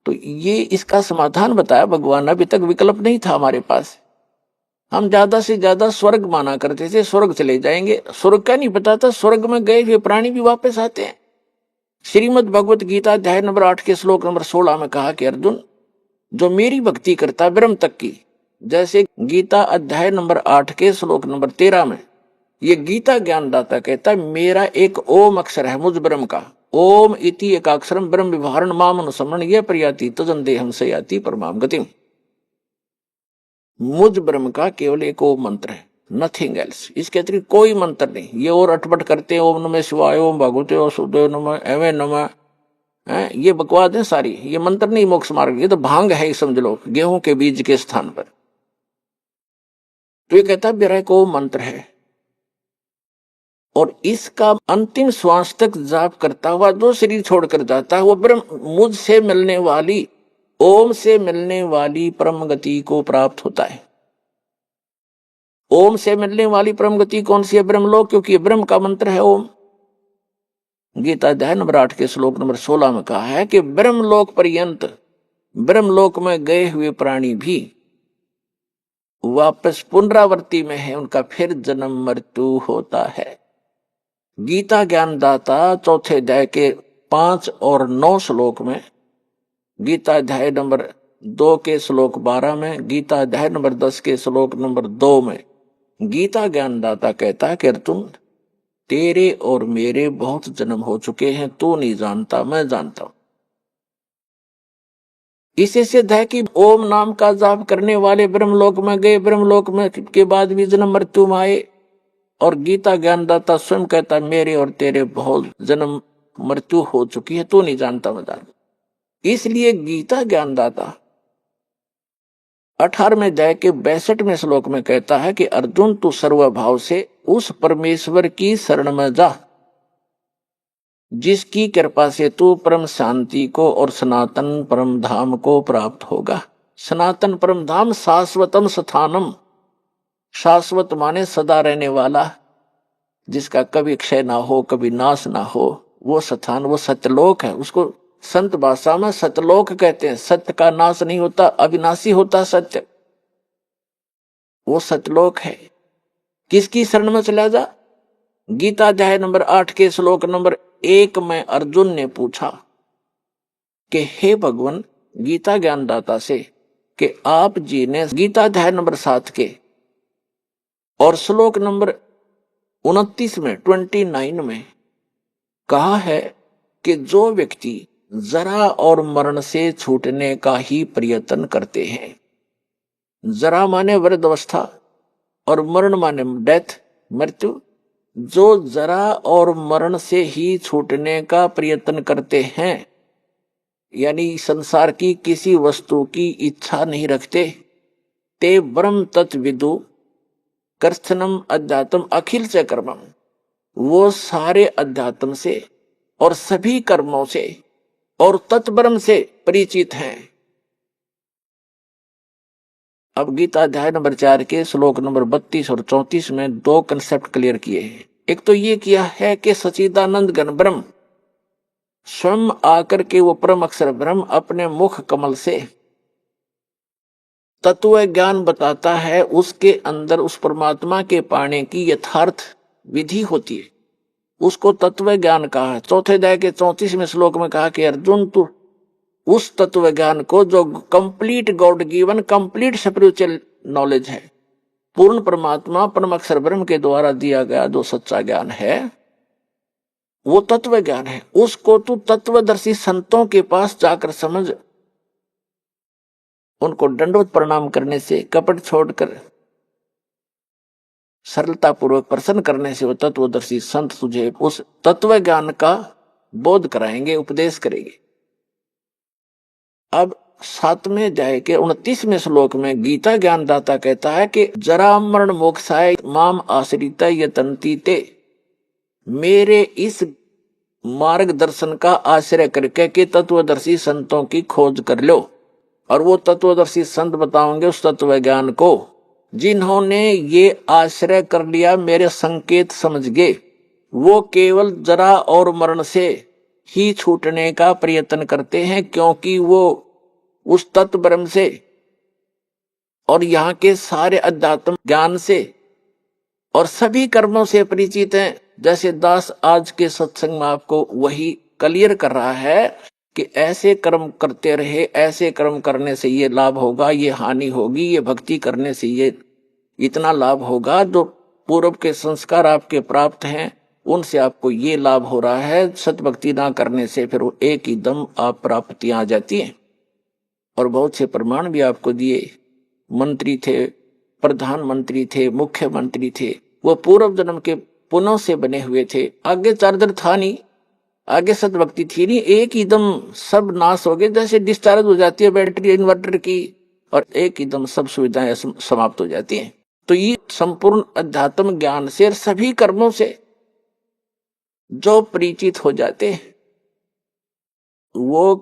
तो ये इसका समाधान बताया भगवान। अभी तक विकल्प नहीं था हमारे पास। हम ज्यादा से ज्यादा स्वर्ग माना करते थे, स्वर्ग चले जाएंगे। स्वर्ग का नहीं पता था, स्वर्ग में गए हुए प्राणी भी वापस आते हैं। श्रीमद् भगवत गीता अध्याय नंबर 8 के श्लोक नंबर 16 में कहा कि अर्जुन जो मेरी भक्ति करता ब्रह्म तक की, जैसे गीता अध्याय नंबर 8 के श्लोक नंबर 13 में ये गीता ज्ञानदाता कहता है मेरा एक ओम अक्षर है मुझ ब्रह्म का, ओम इति एकाक्षरम ब्रह्म विभारण माम अनुसमरण ये प्रयाति तजन देहम से याति परमाम गतिम। मुझ ब्रह्म का केवल एक ओम मंत्र है, नथिंग एल्स। इसके अतिरिक्त कोई मंत्र नहीं। ये और अटपट करते हैं ओम नमः शिवाय, ओम भगवते वासुदेव नमः, एवं नमः, ये बकवाद है सारी। ये मंत्र नहीं मोक्ष मार्ग, ये तो भांग है समझ लो, गेहूं के बीज के स्थान पर। तो ये कहता मेरा एक ओम मंत्र है, और इसका अंतिम श्वास तक जाप करता हुआ जो शरीर छोड़कर जाता है वो ब्रह्म मुझसे मिलने वाली, ओम से मिलने वाली परम गति को प्राप्त होता है। ओम से मिलने वाली परम गति कौन सी है? ब्रह्मलोक, क्योंकि ब्रह्म का मंत्र है ओम। गीता अध्याय नंबर 8 के श्लोक नंबर 16 में कहा है कि ब्रह्मलोक पर्यंत, ब्रह्मलोक में गए हुए प्राणी भी वापस पुनरावृत्ति में है, उनका फिर जन्म मृत्यु होता है। गीता ज्ञानदाता चौथे अध्याय के 5 और 9 श्लोक में, गीता अध्याय नंबर 2 के श्लोक 12 में, गीता अध्याय नंबर 10 के श्लोक नंबर 2 में गीता ज्ञानदाता कहता है कि अर्जुन तेरे और मेरे बहुत जन्म हो चुके हैं, तू नहीं जानता, मैं जानता हूं। इसे सिद्ध है कि ओम नाम का जाप करने वाले ब्रह्मलोक में गए, ब्रह्मलोक में के बाद भी जन्म मृत्यु में आए। और गीता ज्ञानदाता स्वयं कहता मेरे और तेरे बहुत जन्म मृत्यु हो चुकी है, तू नहीं जानता, मैं जानता। इसलिए गीता ज्ञानदाता 18वें अध्याय के 62वें श्लोक में कहता है कि अर्जुन तू सर्वभाव से उस परमेश्वर की शरण में जा जिसकी कृपा से तू परम शांति को और सनातन परम धाम को प्राप्त होगा। सनातन परम धाम शाश्वतम स्थानम, शाश्वत माने सदा रहने वाला, जिसका कभी क्षय ना हो, कभी नाश ना हो, वो स्थान, वो सत्यलोक है। उसको संत भाषा में सत्यलोक कहते हैं। सत्य का नाश नहीं होता, अविनाशी होता सत्य, वो सत्यलोक है। किसकी शरण में चला जा? गीता अध्याय नंबर 8 के श्लोक नंबर 1 में अर्जुन ने पूछा कि हे भगवान, गीता ज्ञानदाता से कि आप जी ने गीता अध्याय नंबर 7 के और श्लोक नंबर 29 में 29 में कहा है कि जो व्यक्ति जरा और मरण से छूटने का ही प्रयत्न करते हैं, जरा माने वृद्धावस्था और मरण माने डेथ, मृत्यु, जो जरा और मरण से ही छूटने का प्रयत्न करते हैं, यानी संसार की किसी वस्तु की इच्छा नहीं रखते, ते ब्रह्म तत्विदु कर्षणम अध्यात्म अखिल से कर्मम, वो सारे अध्यात्म से और सभी कर्मों से और तत्ब्रह्म से परिचित हैं। अब गीता अध्याय नंबर 4 के श्लोक नंबर 32 और 34 में 2 कंसेप्ट क्लियर किए हैं। एक तो ये किया है कि सच्चिदानंद घन ब्रह्म स्वयं आकर के वो परम अक्षर ब्रह्म अपने मुख कमल से तत्व ज्ञान बताता है, उसके अंदर उस परमात्मा के पाने की यथार्थ विधि होती है, उसको तत्व ज्ञान कहा है। चौथे अध्याय के 34वें श्लोक में कहा कि अर्जुन तू उस तत्व ज्ञान को जो complete God given complete spiritual knowledge है, पूर्ण परमात्मा परम अक्षर ब्रह्म के द्वारा दिया गया जो सच्चा ज्ञान है, वो तत्व ज्ञान है, उसको तू तत्वदर्शी संतों के पास जाकर समझ। उनको दंडवत प्रणाम करने से, कपट छोड़कर सरलता पूर्वक प्रसन्न करने से वो तत्वदर्शी संत तुझे उस तत्व ज्ञान का बोध कराएंगे, उपदेश करेंगे। अब 7वें अध्याय के 29वें श्लोक में गीता ज्ञानदाता कहता है कि जरा मरण मोक्षाय माम आश्रित यतन्ति ते, मेरे इस मार्गदर्शन का आश्रय करके कि तत्वदर्शी संतों की खोज कर लो। और वो तत्वदर्शी संत बताओगे उस तत्व ज्ञान को जिन्होंने ये आश्रय कर लिया, मेरे संकेत समझ गए, वो केवल जरा और मरण से ही छूटने का प्रयत्न करते हैं, क्योंकि वो उस तत्व ब्रह्म से और यहाँ के सारे अध्यात्म ज्ञान से और सभी कर्मों से परिचित हैं। जैसे दास आज के सत्संग में आपको वही क्लियर कर रहा है कि ऐसे कर्म करते रहे, ऐसे कर्म करने से ये लाभ होगा, ये हानि होगी, ये भक्ति करने से ये इतना लाभ होगा, जो पूर्व के संस्कार आपके प्राप्त हैं उनसे आपको ये लाभ हो रहा है, सतभक्ति ना करने से फिर वो एक ही दम आप प्राप्तियां आ जाती हैं। और बहुत से प्रमाण भी आपको दिए। मंत्री थे, प्रधानमंत्री थे, मुख्यमंत्री थे, वो पूर्व जन्म के पुनः से बने हुए थे। आगे चार्जर था नहीं, आगे सतभक्ति थी नहीं, एक ही दम सब नाश हो गए। जैसे डिस्चार्ज हो जाती है बैटरी इन्वर्टर की और एक ही दम सब सुविधाएं समाप्त हो जाती हैं। तो ये संपूर्ण अध्यात्म ज्ञान से सभी कर्मों से जो परिचित हो जाते हैं वो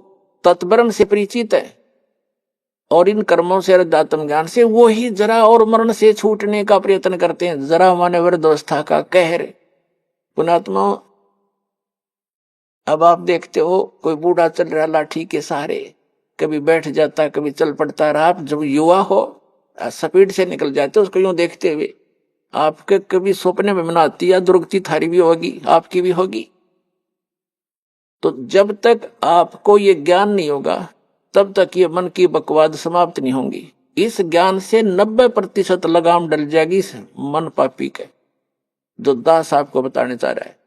तत्ब्रह्म से परिचित है, और इन कर्मों से अध्यात्म ज्ञान से वो ही जरा और मरण से छूटने का प्रयत्न करते हैं। जरा माने वृद्धावस्था का कहर। पुणात्मा, अब आप देखते हो कोई बूढ़ा चल रहा लाठी के सहारे, कभी बैठ जाता कभी चल पड़ता रहा। आप जब युवा हो स्पीड से निकल जाते हो उसको यूं देखते हुए, आपके कभी सपने में मनाती या दुर्गति थारी भी होगी, आपकी भी होगी। तो जब तक आपको ये ज्ञान नहीं होगा तब तक ये मन की बकवाद समाप्त नहीं होंगी। इस ज्ञान से 90% लगाम डल जाएगी मन पापी के। जो दास आपको बताने चाह रहा है,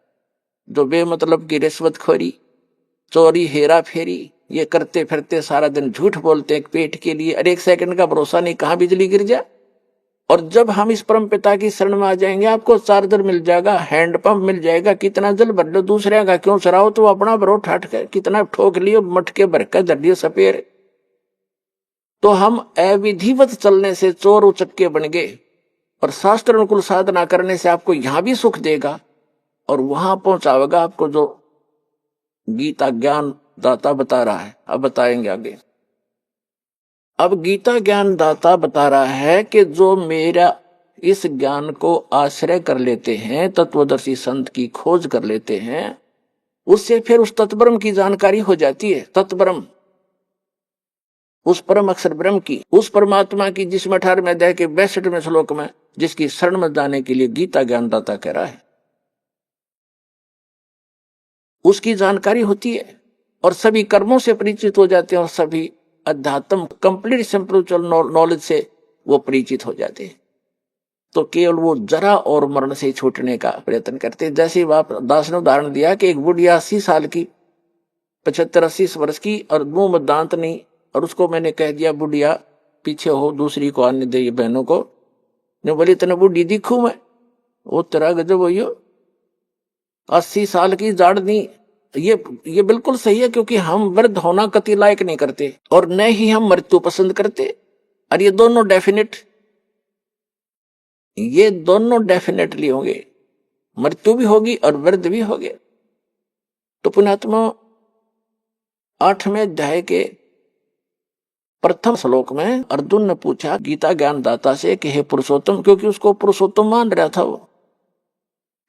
जो बेमतलब की रिश्वतखोरी, चोरी, हेरा फेरी ये करते फिरते सारा दिन झूठ बोलते हैं पेट के लिए, और 1 सेकंड का भरोसा नहीं कहाँ बिजली गिर जाए। और जब हम इस परम पिता की शरण में आ जाएंगे, आपको चार्जर मिल जाएगा, हैंडपंप मिल जाएगा, कितना जल भर लो, दूसरे का क्यों चराओ, तो अपना भरो ठाट कर, कितना ठोक लियो, मटके भर कर धर लियो सपेर। तो हम अविधिवत चलने से चोर उचक्के बन गए, और शास्त्र अनुकूल साधना करने से आपको यहां भी सुख देगा और वहां पहुंचावेगा आपको जो गीता ज्ञान दाता बता रहा है। अब बताएंगे आगे। अब गीता ज्ञान दाता बता रहा है कि जो मेरा इस ज्ञान को आश्रय कर लेते हैं, तत्वदर्शी संत की खोज कर लेते हैं, उससे फिर उस तत्ब्रह्म की जानकारी हो जाती है। तत्ब्रह्म, उस परम अक्षर ब्रह्म की, उस परमात्मा की, जिसमें 18वें अध्याय के 62वें श्लोक में जिसकी शरण में जाने के लिए गीता ज्ञानदाता कह रहा है, उसकी जानकारी होती है और सभी कर्मों से परिचित हो जाते हैं और सभी अध्यात्म कंप्लीट स्पिरिचुअल नॉलेज से वो परिचित हो जाते हैं। तो केवल वो जरा और मरण से छूटने का प्रयत्न करते हैं। जैसे बाप दास ने उदाहरण दिया कि एक बुढ़िया 80 साल की, 75-80 वर्ष की, और मुंह में दांत नहीं, और उसको मैंने कह दिया बुढ़िया पीछे हो, दूसरी को आने दे, बहनों को ने बोली तने बुढ़ी दिखू मैं, वो तेरा गजब हो, 80 साल की जाड़ नहीं। ये बिल्कुल सही है, क्योंकि हम वृद्ध होना कति लायक नहीं करते और न ही हम मृत्यु पसंद करते, और ये दोनों डेफिनेटली होंगे, मृत्यु भी होगी और वृद्ध भी होंगे। तो पुण्यात्मा 8वें अध्याय के प्रथम श्लोक में अर्जुन ने पूछा गीता ज्ञान दाता से कि हे पुरुषोत्तम, क्योंकि उसको पुरुषोत्तम मान रहा था, वो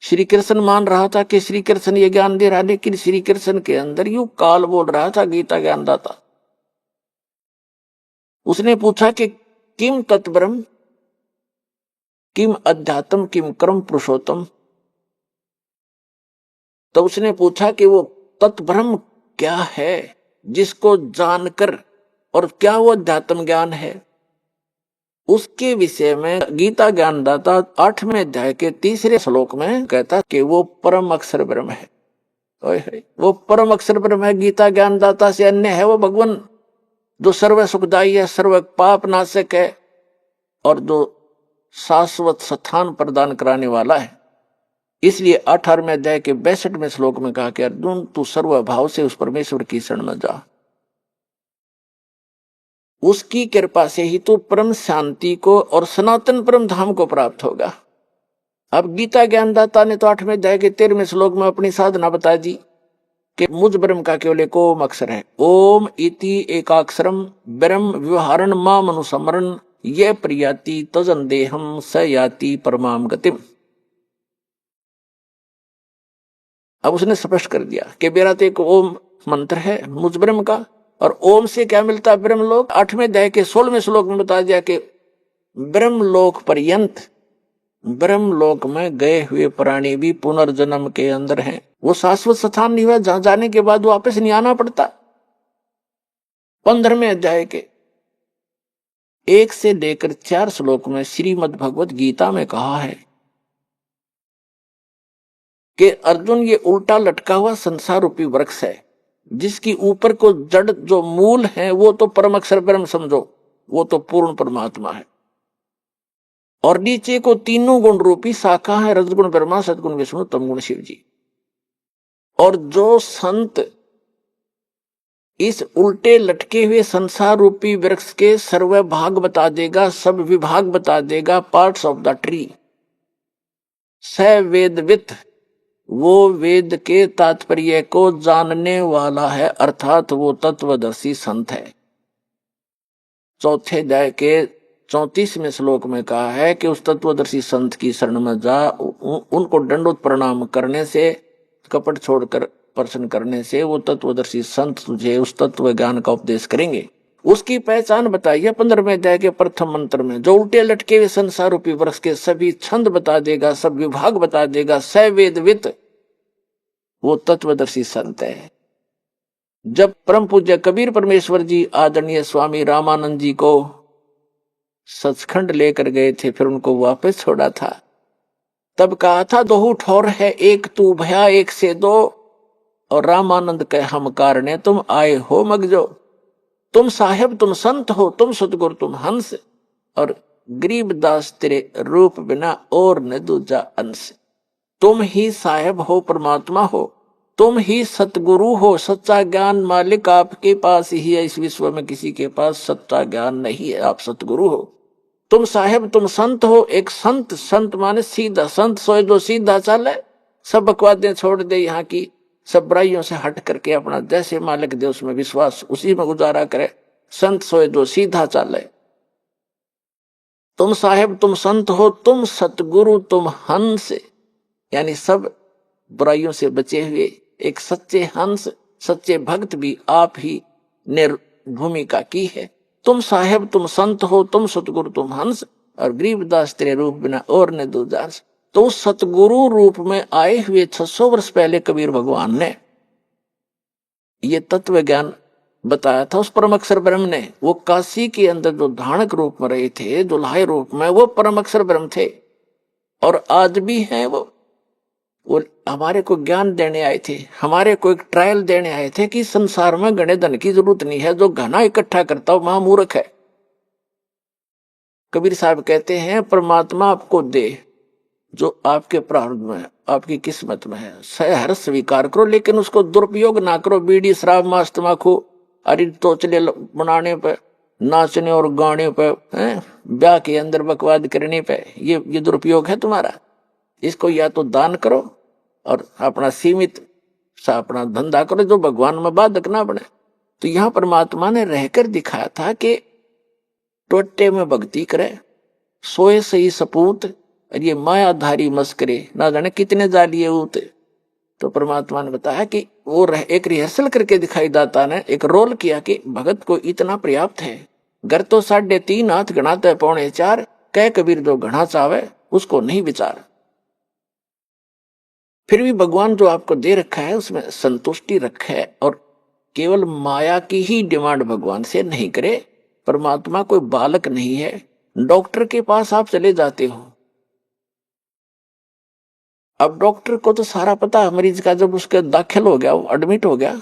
श्री कृष्ण मान रहा था कि श्री कृष्ण ये ज्ञान दे रहा, लेकिन श्री कृष्ण के अंदर यू काल बोल रहा था गीता ज्ञान दाता। उसने पूछा कि किम तत्ब्रह्म, किम अध्यात्म, किम कर्म पुरुषोत्तम। तो उसने पूछा कि वो तत्ब्रह्म क्या है जिसको जानकर, और क्या वो अध्यात्म ज्ञान है, उसके विषय में गीता ज्ञानदाता 8वें अध्याय के 3रे श्लोक में कहता कि वो परम अक्षर ब्रह्म है। वो परम अक्षर ब्रह्म है, गीता ज्ञानदाता से अन्य है वो भगवान, जो सर्व सुखदायी है, सर्व पाप नाशक है, और जो शाश्वत स्थान प्रदान कराने वाला है। इसलिए 18वें अध्याय के 62वें श्लोक में कहा कि अर्जुन तू सर्वभाव से उस परमेश्वर की शरण में जा, उसकी कृपा से ही तू परम शांति को और सनातन परम धाम को प्राप्त होगा। अब गीता ज्ञानदाता ने तो 8वें अध्याय के 13वें श्लोक में अपनी साधना बता दी कि मुझ ब्रह्म का केवल एक ओम अक्षर है। ओम इति एकाक्षरम ब्रह्म व्यवहारण माम अनुसमरण ये प्रियाति तजन देहम स याति परमाम गतिम। अब उसने स्पष्ट कर दिया कि मेरा तो एक ओम मंत्र है मुझ ब्रह्म का, और ओम से क्या मिलता है ब्रह्म लोक। 8वें अध्याय के 16वें श्लोक में बता दिया कि ब्रह्म लोक पर्यंत, ब्रह्म लोक में गए हुए प्राणी भी पुनर्जन्म के अंदर हैं। वो शाश्वत स्थान नहीं हुआ जहां जाने के बाद वापस नहीं आना पड़ता। 15वें अध्याय के 1 से लेकर 4 श्लोक में श्रीमद् भगवत गीता में कहा है कि अर्जुन ये उल्टा लटका हुआ संसार रूपी वृक्ष है, जिसकी ऊपर को जड़ जो मूल है वो तो परम अक्षर ब्रह्म समझो, वो तो पूर्ण परमात्मा है, और नीचे को तीनों गुण रूपी शाखा है, रजगुण ब्रह्मा, सदगुण विष्णु, तमगुण शिव जी। और जो संत इस उल्टे लटके हुए संसार रूपी वृक्ष के सर्व भाग बता देगा, सब विभाग बता देगा, पार्ट्स ऑफ द ट्री, स वेदवित, वो वेद के तात्पर्य को जानने वाला है, अर्थात वो तत्वदर्शी संत है। 4थे अध्याय के 34वें श्लोक में कहा है कि उस तत्वदर्शी संत की शरण में जा, उनको दंडोत प्रणाम करने से, कपट छोड़कर प्रश्न करने से वो तत्वदर्शी संत तुझे उस तत्व ज्ञान का उपदेश करेंगे। उसकी पहचान बताइए 15वें अध्याय के प्रथम मंत्र में, जो उल्टे लटके हुए संसार रूपी वृक्ष के सभी छंद बता देगा, सब विभाग बता देगा, स वेदवित, वो तत्वदर्शी संत है। जब परम पूज्य कबीर परमेश्वर जी आदरणीय स्वामी रामानंद जी को सचखंड लेकर गए थे, फिर उनको वापस छोड़ा था, तब कहा था दोहू ठोर है एक तू भया एक से दो, और रामानंद कह हम कारणे तुम आए हो मगजो। तुम साहेब तुम संत हो, तुम सतगुरु तुम हंस, और गरीबदास तेरे रूप बिना और न दूजा अंश। तुम ही साहेब हो, परमात्मा हो, तुम ही सतगुरु हो, सच्चा ज्ञान मालिक आपके पास ही है। इस विश्व में किसी के पास सच्चा ज्ञान नहीं है, आप सतगुरु हो। तुम साहेब तुम संत हो, एक संत, संत माने सीधा, संत सोए जो सीधा चले, सब बकवादें छोड़ दे, यहाँ की सब बुराइयों से हट करके अपना जैसे मालिक दे उसमें विश्वास, उसी में गुजारा करे। संत सोए जो सीधा चले। तुम साहेब तुम संत हो, तुम सतगुरु तुम हंस, यानी सब बुराइयों से बचे हुए एक सच्चे हंस, सच्चे भक्त भी आप ही ने भूमिका की है। तुम साहेब तुम संत हो, तुम सतगुरु तुम हंस, और गरीबदास तेरे रूप बिना और ने दूजा। तो सतगुरु रूप में आए हुए 600 वर्ष पहले कबीर भगवान ने ये तत्व ज्ञान बताया था उस परम अक्षर ब्रह्म ने। वो काशी के अंदर जो धानक रूप में रहे थे, दुल्हाई रूप में, वो परम अक्षर ब्रह्म थे और आज भी हैं। वो हमारे को ज्ञान देने आए थे, हमारे को एक ट्रायल देने आए थे कि संसार में घने धन की जरूरत नहीं है, जो घना इकट्ठा करता हो महामूर्ख है। कबीर साहब कहते हैं परमात्मा आपको दे जो आपके प्रारब्ध में है, आपकी किस्मत में है, सहर्ष स्वीकार करो, लेकिन उसको दुरुपयोग ना करो। बीड़ी शराब मांस तंबाकू अरे तोचले बनाने पे, नाचने और गाने पे, ब्याह के अंदर बकवाद करने पे, ये दुरुपयोग है तुम्हारा। इसको या तो दान करो और अपना सीमित सा अपना धंधा करो, जो भगवान में बाधक ना बने। तो यहां परमात्मा ने रहकर दिखाया था कि टोटे में भक्ति करे, सोए सही सपूत, और ये मायाधारी मस्करे ना जाने कितने जालिए उते। तो परमात्मा ने बताया कि वो एक रिहर्सल करके दिखाई, दाता ने एक रोल किया कि भगत को इतना पर्याप्त है। घर तो 3.5 हाथ गणाते है 4.25, कह कबीर जो घना चावे उसको नहीं विचार। फिर भी भगवान जो आपको दे रखा है उसमें संतुष्टि रखे, और केवल माया की ही डिमांड भगवान से नहीं करे। परमात्मा कोई बालक नहीं है। डॉक्टर के पास आप चले जाते हो, अब डॉक्टर को तो सारा पता है मरीज का, जब उसके दाखिल हो गया, वो एडमिट हो गया,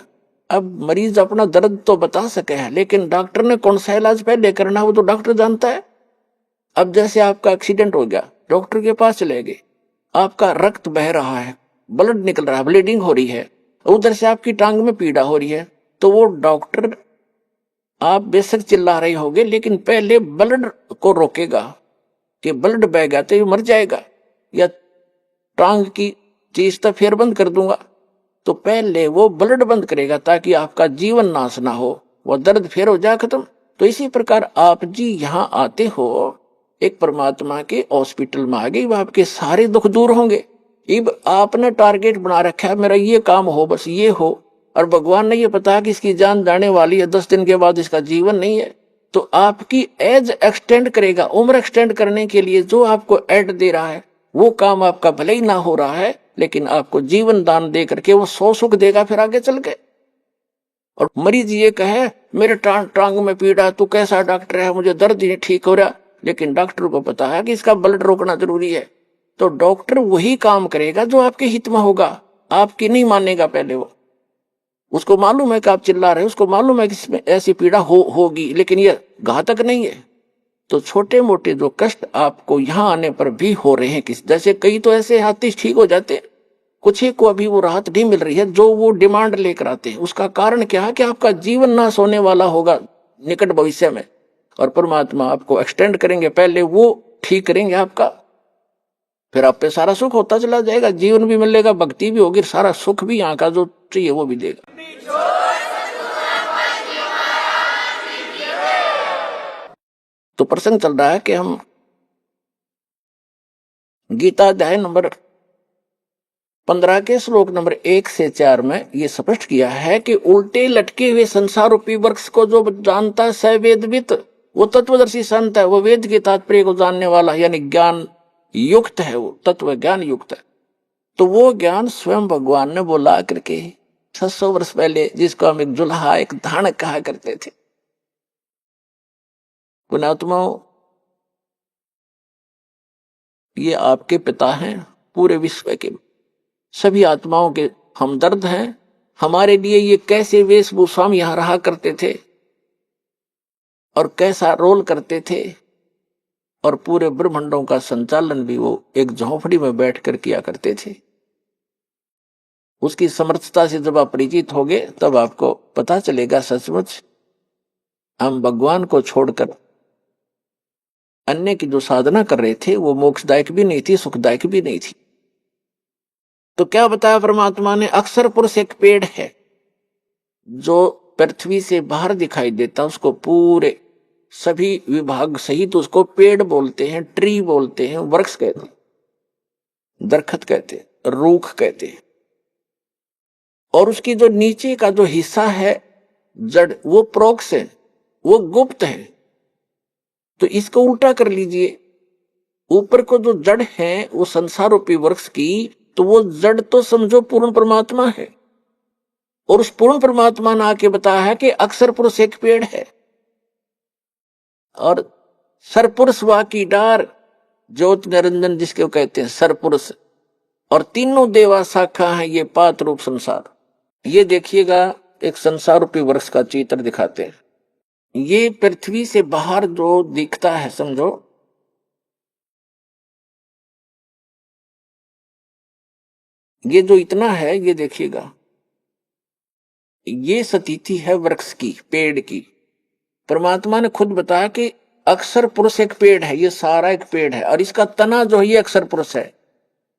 अब मरीज अपना दर्द तो बता सके है, लेकिन डॉक्टर ने कौन सा इलाज पहले करना वो तो डॉक्टर जानता है। अब जैसे आपका एक्सीडेंट हो गया, डॉक्टर के पास चले गए, आपका रक्त बह रहा है, ब्लड निकल रहा है, ब्लीडिंग हो रही है, उधर से आपकी टांग में पीड़ा हो रही है, तो वो डॉक्टर आप बेशक चिल्ला रहे होगे, लेकिन पहले ब्लड को रोकेगा कि ब्लड बह गया तो ये मर जाएगा, या टांग की चीज तो फिर बंद कर दूंगा। तो पहले वो ब्लड बंद करेगा ताकि आपका जीवन नाश ना हो, वो दर्द फिर हो जाए खत्म। तो इसी प्रकार आप जी यहाँ आते हो, एक परमात्मा के हॉस्पिटल में आ गए, वो आपके सारे दुख दूर होंगे। अब आपने टारगेट बना रखा है मेरा ये काम हो, बस ये हो, और भगवान ने ये पता कि इसकी जान जाने वाली है, 10 दिन के बाद इसका जीवन नहीं है, तो आपकी एज एक्सटेंड करेगा। उम्र एक्सटेंड करने के लिए जो आपको एड दे रहा है, वो काम आपका भले ही ना हो रहा है, लेकिन आपको जीवन दान दे करके वो 100 सुख देगा फिर आगे चल के। और मरीज ये कहे मेरे टांग में पीड़ा, तू कैसा डॉक्टर है, मुझे दर्द ही ठीक हो रहा, लेकिन डॉक्टर को पता है कि इसका ब्लड रोकना जरूरी है, तो डॉक्टर वही काम करेगा जो आपके हित में होगा, आपकी नहीं मानेगा। पहले वो उसको मालूम है कि आप चिल्ला रहे हो, उसको मालूम है कि इसमें ऐसी पीड़ा होगी, लेकिन ये घातक नहीं है। तो छोटे मोटे जो कष्ट आपको यहाँ आने पर भी हो रहे हैं, किस जैसे कई तो ऐसे हाथी ठीक हो जाते, कुछ ही को अभी वो राहत नहीं मिल रही है जो वो डिमांड लेकर आते हैं। उसका कारण क्या है कि आपका जीवन नाश होने वाला होगा निकट भविष्य में, और परमात्मा आपको एक्सटेंड करेंगे, पहले वो ठीक करेंगे आपका, फिर आप पे सारा सुख होता चला जाएगा, जीवन भी मिलेगा, भक्ति भी होगी, सारा सुख भी यहाँ का जो चाहिए वो भी देगा। तो प्रसंग चल रहा है कि हम गीता अध्याय नंबर 15 के श्लोक नंबर 1 से 4 में ये स्पष्ट किया है कि उल्टे लटके हुए संसार रूपी वृक्ष को जो जानता है स वेदवित, वो तत्वदर्शी संत है, वो वेद के तात्पर्य को जानने वाला यानी ज्ञान युक्त है, वो तत्व ज्ञान युक्त है। तो वो ज्ञान स्वयं भगवान ने बोला करके 600 वर्ष पहले, जिसको हम एक जुल्हा एक धानक कहा करते थे। पुण्यात्माओं, ये आपके पिता हैं, पूरे विश्व के सभी आत्माओं के हमदर्द हैं। हमारे लिए ये कैसे वेशभूषा में यहां रहा करते थे और कैसा रोल करते थे, और पूरे ब्रह्मांडों का संचालन भी वो एक झोंपड़ी में बैठकर किया करते थे। उसकी समर्थता से जब आप परिचित होगे तब आपको पता चलेगा सचमुच हम भगवान को छोड़कर अन्य की जो साधना कर रहे थे वो मोक्षदायक भी नहीं थी, सुखदायक भी नहीं थी। तो क्या बताया परमात्मा ने? अक्षर पुरुष एक पेड़ है जो पृथ्वी से बाहर दिखाई देता, उसको पूरे सभी विभाग सहित उसको पेड़ बोलते हैं, ट्री बोलते हैं, वृक्ष कहते हैं, दरखत कहते हैं, रूख कहते हैं। और उसकी जो नीचे का जो हिस्सा है जड़, वो प्रोक्ष है, वो गुप्त है। तो इसको उल्टा कर लीजिए, ऊपर को जो जड़ है वो संसार रूपी वृक्ष की, तो वो जड़ तो समझो पूर्ण परमात्मा है। और उस पूर्ण परमात्मा ने आके बताया है कि अक्षर पुरुष एक पेड़ है और सरपुरुष वा की डार, ज्योति निरंजन जिसके कहते हैं सरपुरुष, और तीनों देवा शाखा है ये पात रूप संसार। ये देखिएगा एक संसार रूपी वृक्ष का चित्र दिखाते हैं। ये पृथ्वी से बाहर जो दिखता है समझो, ये जो इतना है ये देखिएगा, ये स्थिति है वृक्ष की, पेड़ की। परमात्मा ने खुद बताया कि अक्षर पुरुष एक पेड़ है, ये सारा एक पेड़ है और इसका तना जो है ये अक्षर पुरुष है,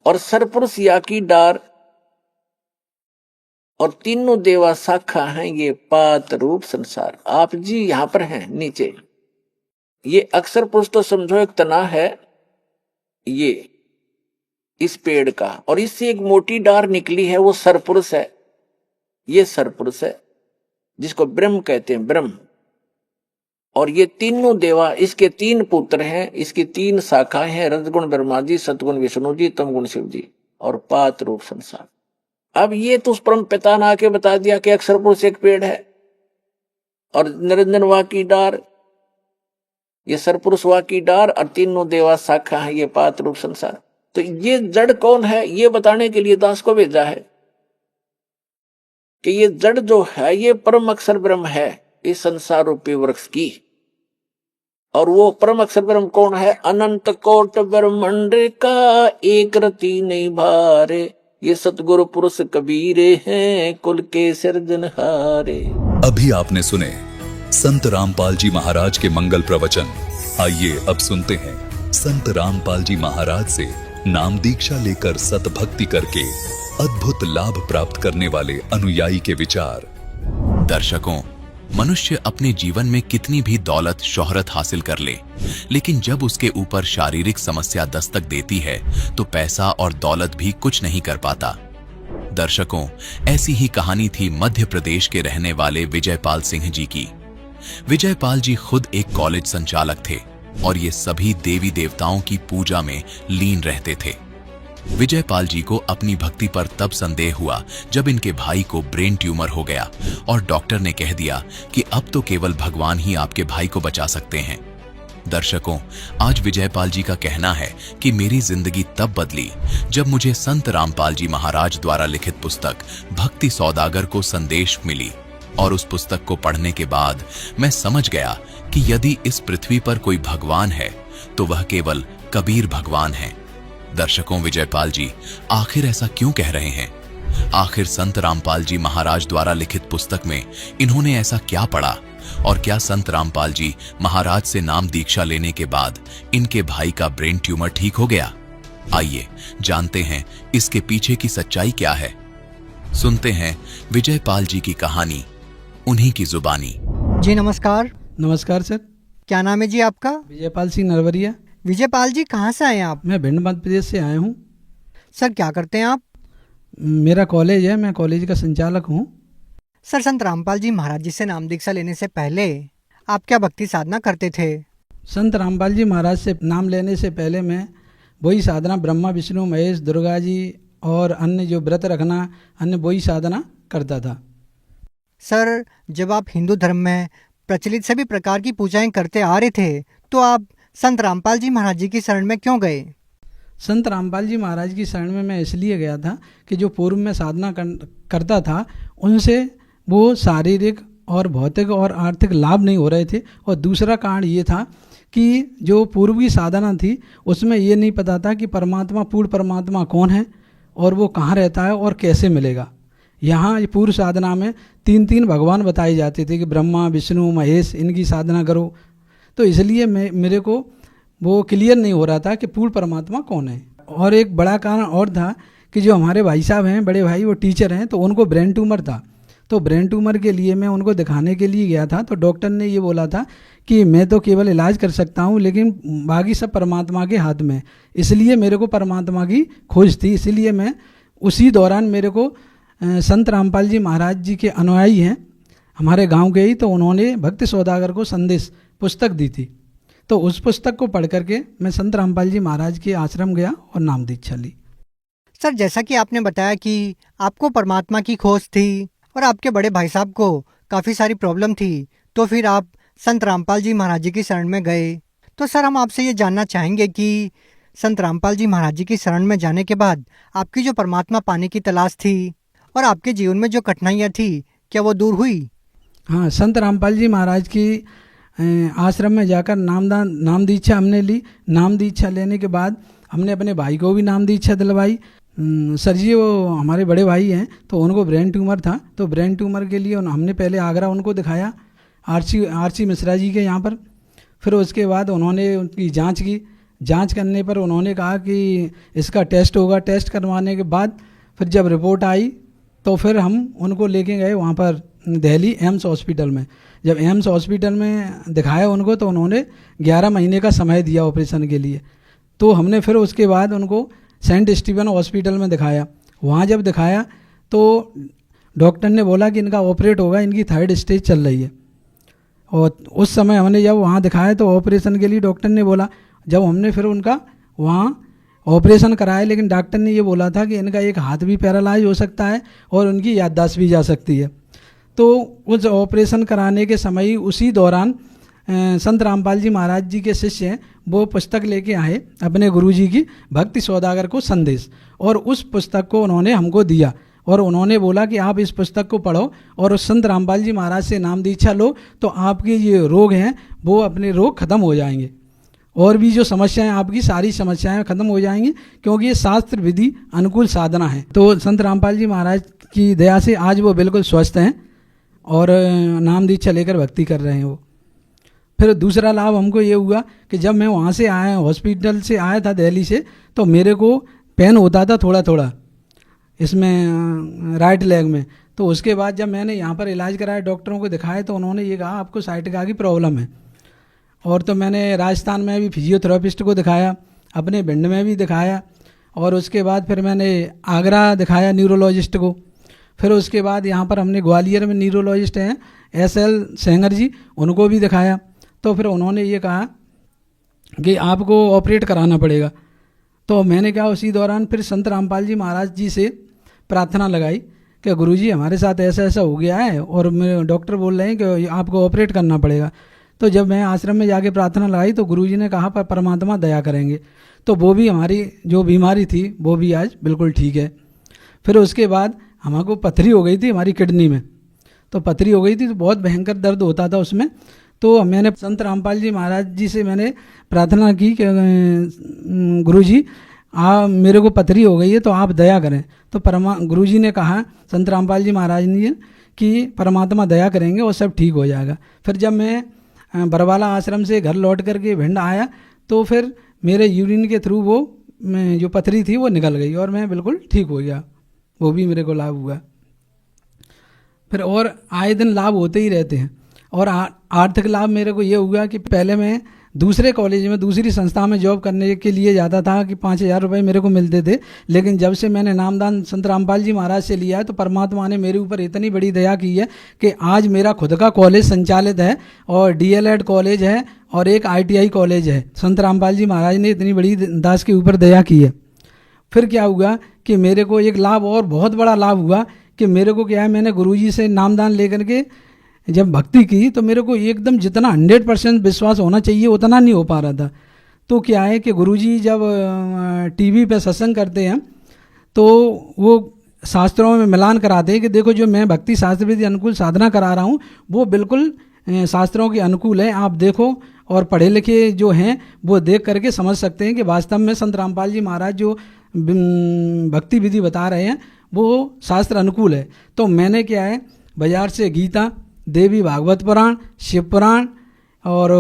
और सरपुरुष या की डार और तीनों देवा शाखा हैं ये पात रूप संसार। आप जी यहां पर हैं नीचे, ये अक्षर पुरुष तो समझो एक तना है ये इस पेड़ का, और इससे एक मोटी डार निकली है वो सरपुरुष है, ये सरपुरुष है जिसको ब्रह्म कहते हैं, ब्रह्म। और ये तीनों देवा, इसके तीन पुत्र हैं, इसकी तीन शाखाएं हैं, रजगुण ब्रह्मा जी, सतगुण विष्णु जी, तमगुण शिव जी, और पात रूप संसार। अब ये तो उस परम पिता ने आके बता दिया कि अक्षर पुरुष एक पेड़ है और निरंजन वा की डार, ये सरपुरुष वा की डार, और तीनों देवा शाखा है ये पात रूप संसार। तो ये जड़ कौन है ये बताने के लिए दास को भेजा है कि ये जड़ जो है ये परम अक्षर ब्रह्म है इस संसार रूपी वृक्ष की। और वो परम अक्षर ब्रह्म कौन है? अनंत कोट ब्रह्मांड का एक रति नहीं भारे, ये सतगुरु पुरुष कबीरे हैं कुल के सिरजनहारे। अभी आपने सुने संत रामपाल जी महाराज के मंगल प्रवचन। आइए अब सुनते हैं संत रामपाल जी महाराज से नाम दीक्षा लेकर सतभक्ति करके अद्भुत लाभ प्राप्त करने वाले अनुयायी के विचार। दर्शकों, मनुष्य अपने जीवन में कितनी भी दौलत शोहरत हासिल कर ले, लेकिन जब उसके ऊपर शारीरिक समस्या दस्तक देती है तो पैसा और दौलत भी कुछ नहीं कर पाता। दर्शकों, ऐसी ही कहानी थी मध्य प्रदेश के रहने वाले विजयपाल सिंह जी की। विजयपाल जी खुद एक कॉलेज संचालक थे और ये सभी देवी देवताओं की पूजा में लीन रहते थे। विजयपाल जी को अपनी भक्ति पर तब संदेह हुआ जब इनके भाई को ब्रेन ट्यूमर हो गया और डॉक्टर ने कह दिया कि अब तो केवल भगवान ही आपके भाई को बचा सकते हैं। दर्शकों, आज विजयपाल जी का कहना है कि मेरी जिंदगी तब बदली जब मुझे संत रामपाल जी महाराज द्वारा लिखित पुस्तक भक्ति सौदागर को संदेश मिली, और उस पुस्तक को पढ़ने के बाद मैं समझ गया कि यदि इस पृथ्वी पर कोई भगवान है तो वह केवल कबीर भगवान है। दर्शकों, विजयपाल जी आखिर ऐसा क्यों कह रहे हैं? आखिर संत रामपाल जी महाराज द्वारा लिखित पुस्तक में इन्होंने ऐसा क्या पढ़ा, और क्या संत रामपाल जी महाराज से नाम दीक्षा लेने के बाद इनके भाई का ब्रेन ट्यूमर ठीक हो गया? आइए जानते हैं इसके पीछे की सच्चाई क्या है। सुनते हैं विजयपाल जी की कहानी उन्हीं की जुबानी। जी नमस्कार। नमस्कार सर। क्या नाम है जी आपका? विजयपाल सिंह नरवरिया। विजयपाल जी कहाँ से आए हैं आप? मैं भिंड मध्य प्रदेश से आया हूँ। सर क्या करते हैं आप? मेरा कॉलेज है, मैं कॉलेज का संचालक हूँ। सर, संत रामपाल जी महाराज जी से नाम दीक्षा लेने से पहले आप क्या भक्ति साधना करते थे? संत रामपाल जी महाराज से नाम लेने से पहले मैं वही साधना ब्रह्मा विष्णु महेश दुर्गा जी और अन्य जो व्रत रखना, अन्य वही साधना करता था। सर, जब आप हिंदू धर्म में प्रचलित सभी प्रकार की पूजाएं करते आ रहे थे तो आप संत रामपाल जी महाराज जी की शरण में क्यों गए? संत रामपाल जी महाराज की शरण में मैं इसलिए गया था कि जो पूर्व में साधना करता था उनसे वो शारीरिक और भौतिक और आर्थिक लाभ नहीं हो रहे थे। और दूसरा कारण ये था कि जो पूर्व की साधना थी उसमें ये नहीं पता था कि परमात्मा, पूर्ण परमात्मा कौन है और वो कहाँ रहता है और कैसे मिलेगा। यहाँ ये पूर्व साधना में 3 भगवान बताए जाते थे कि ब्रह्मा, विष्णु, महेश, इनकी साधना करो। तो इसलिए मेरे को वो क्लियर नहीं हो रहा था कि पूर्ण परमात्मा कौन है। और एक बड़ा कारण और था कि जो हमारे भाई साहब हैं, बड़े भाई, वो टीचर हैं, तो उनको ब्रेन ट्यूमर था। तो ब्रेन ट्यूमर के लिए मैं उनको दिखाने के लिए गया था। तो डॉक्टर ने ये बोला था कि मैं तो केवल इलाज कर सकता हूँ, लेकिन बाकी सब परमात्मा के हाथ में। इसलिए मेरे को परमात्मा की खोज थी। इसलिए मैं उसी दौरान मेरे को संत रामपाल जी महाराज जी के अनुयायी हैं हमारे गांव के ही, तो उन्होंने भक्ति सौदागर को संदेश पुस्तक दी थी। तो उस पुस्तक को पढ़ करके मैं संत रामपाल जी महाराज के आश्रम गया और नाम दीक्षा ली। सर, जैसा कि आपने बताया कि आपको परमात्मा की खोज थी और आपके बड़े भाई साहब को काफ़ी सारी प्रॉब्लम थी, तो फिर आप संत रामपाल जी महाराज जी की शरण में गए। तो सर, हम आपसे ये जानना चाहेंगे कि संत रामपाल जी महाराज जी की शरण में जाने के बाद आपकी जो परमात्मा पाने की तलाश थी और आपके जीवन में जो कठिनाइयाँ थी, क्या वो दूर हुई? हाँ, संत रामपाल जी महाराज की आश्रम में जाकर नाम दीक्षा हमने ली। नाम दीक्षा लेने के बाद हमने अपने भाई को भी नाम दीक्षा दिलवाई। सर जी, वो हमारे बड़े भाई हैं, तो उनको ब्रेन ट्यूमर था। तो ब्रेन ट्यूमर के लिए हमने पहले आगरा उनको दिखाया, आरसी मिश्रा जी के यहाँ पर। फिर उसके बाद उन्होंने उनकी जांच की। जांच करने पर उन्होंने कहा कि इसका टेस्ट होगा। टेस्ट करवाने के बाद फिर जब रिपोर्ट आई तो फिर हम उनको लेके गए वहाँ पर दिल्ली एम्स हॉस्पिटल में। जब एम्स हॉस्पिटल में दिखाया उनको, तो उन्होंने 11 महीने का समय दिया ऑपरेशन के लिए। तो हमने फिर उसके बाद उनको सेंट स्टीफन हॉस्पिटल में दिखाया। वहाँ जब दिखाया तो डॉक्टर ने बोला कि इनका ऑपरेट होगा, इनकी 3rd स्टेज चल रही है। और उस समय हमने जब वहाँ दिखाया तो ऑपरेशन के लिए डॉक्टर ने बोला, जब हमने फिर उनका वहाँ ऑपरेशन कराया, लेकिन डॉक्टर ने ये बोला था कि इनका एक हाथ भी पैरालाइज हो सकता है और उनकी याददाश्त भी जा सकती है। तो उस ऑपरेशन कराने के समय ही उसी दौरान संत रामपाल जी महाराज जी के शिष्य हैं, वो पुस्तक लेके आए अपने गुरुजी की भक्ति सौदागर को संदेश, और उस पुस्तक को उन्होंने हमको दिया और उन्होंने बोला कि आप इस पुस्तक को पढ़ो और उस संत रामपाल जी महाराज से नाम दीक्षा लो, तो आपके ये रोग हैं वो अपने रोग खत्म हो जाएंगे और भी जो समस्याएं आपकी सारी समस्याएं खत्म हो जाएंगी, क्योंकि ये शास्त्र विधि अनुकूल साधना है। तो संत रामपाल जी महाराज की दया से आज वो बिल्कुल स्वस्थ हैं और नाम दीक्षा लेकर भक्ति कर रहे हैं वो। फिर दूसरा लाभ हमको ये हुआ कि जब मैं वहाँ से आया, हॉस्पिटल से आया था दिल्ली से, तो मेरे को पेन होता था थोड़ा थोड़ा इसमें राइट लेग में। तो उसके बाद जब मैंने यहाँ पर इलाज कराया, डॉक्टरों को दिखाया, तो उन्होंने ये कहा आपको साइटिका की प्रॉब्लम है। और तो मैंने राजस्थान में भी फिजियोथेरेपिस्ट को दिखाया, अपने भिंड में भी दिखाया, और उसके बाद फिर मैंने आगरा दिखाया न्यूरोलॉजिस्ट को। फिर उसके बाद यहाँ पर हमने ग्वालियर में न्यूरोलॉजिस्ट हैं SL सेंगर जी, उनको भी दिखाया। तो फिर उन्होंने ये कहा कि आपको ऑपरेट कराना पड़ेगा। तो मैंने क्या उसी दौरान फिर संत रामपाल जी महाराज जी से प्रार्थना लगाई कि गुरुजी हमारे साथ ऐसा ऐसा हो गया है और मेरे डॉक्टर बोल रहे हैं कि आपको ऑपरेट करना पड़ेगा। तो जब मैं आश्रम में जाके प्रार्थना लगाई तो गुरुजी ने कहा पर परमात्मा दया करेंगे। तो वो भी हमारी जो बीमारी थी वो भी आज बिल्कुल ठीक है। फिर उसके बाद हमको पथरी हो गई थी हमारी किडनी में। तो पथरी हो गई थी तो बहुत भयंकर दर्द होता था उसमें। तो मैंने संत रामपाल जी महाराज जी से मैंने प्रार्थना की कि गुरुजी मेरे को पथरी हो गई है तो आप दया करें। तो गुरुजी ने कहा संत रामपाल जी महाराज ने कि परमात्मा दया करेंगे और सब ठीक हो जाएगा। फिर जब मैं बरवाला आश्रम से घर लौट करके भिंड आया तो फिर मेरे यूरिन के थ्रू वो जो पथरी थी वो निकल गई और मैं बिल्कुल ठीक हो गया। वो भी मेरे को लाभ हुआ। फिर और आए दिन लाभ होते ही रहते हैं। और आर्थिक लाभ मेरे को ये हुआ कि पहले मैं दूसरे कॉलेज में दूसरी संस्था में जॉब करने के लिए जाता था कि 5,000 रुपये मेरे को मिलते थे। लेकिन जब से मैंने नामदान संत रामपाल जी महाराज से लिया है तो परमात्मा ने मेरे ऊपर इतनी बड़ी दया की है कि आज मेरा खुद का कॉलेज संचालित है और DLED कॉलेज है और एक ITI कॉलेज है। संत रामपाल जी महाराज ने इतनी बड़ी दास के ऊपर दया की है। फिर क्या हुआ कि मेरे को एक लाभ और बहुत बड़ा लाभ हुआ कि मेरे को क्या है, मैंने गुरुजी से नामदान लेकर के जब भक्ति की तो मेरे को एकदम जितना 100% विश्वास होना चाहिए उतना नहीं हो पा रहा था। तो क्या है कि गुरुजी जब टीवी पे सत्संग करते हैं तो वो शास्त्रों में मिलान कराते हैं कि देखो जो मैं भक्ति शास्त्र विधि अनुकूल साधना करा रहा हूँ वो बिल्कुल शास्त्रों के अनुकूल है, आप देखो। और पढ़े लिखे जो हैं वो देख करके समझ सकते हैं कि वास्तव में संत रामपाल जी महाराज जो भक्ति विधि बता रहे हैं वो शास्त्र अनुकूल है। तो मैंने क्या है बाजार से गीता, देवी भागवत पुराण, शिव पुराण और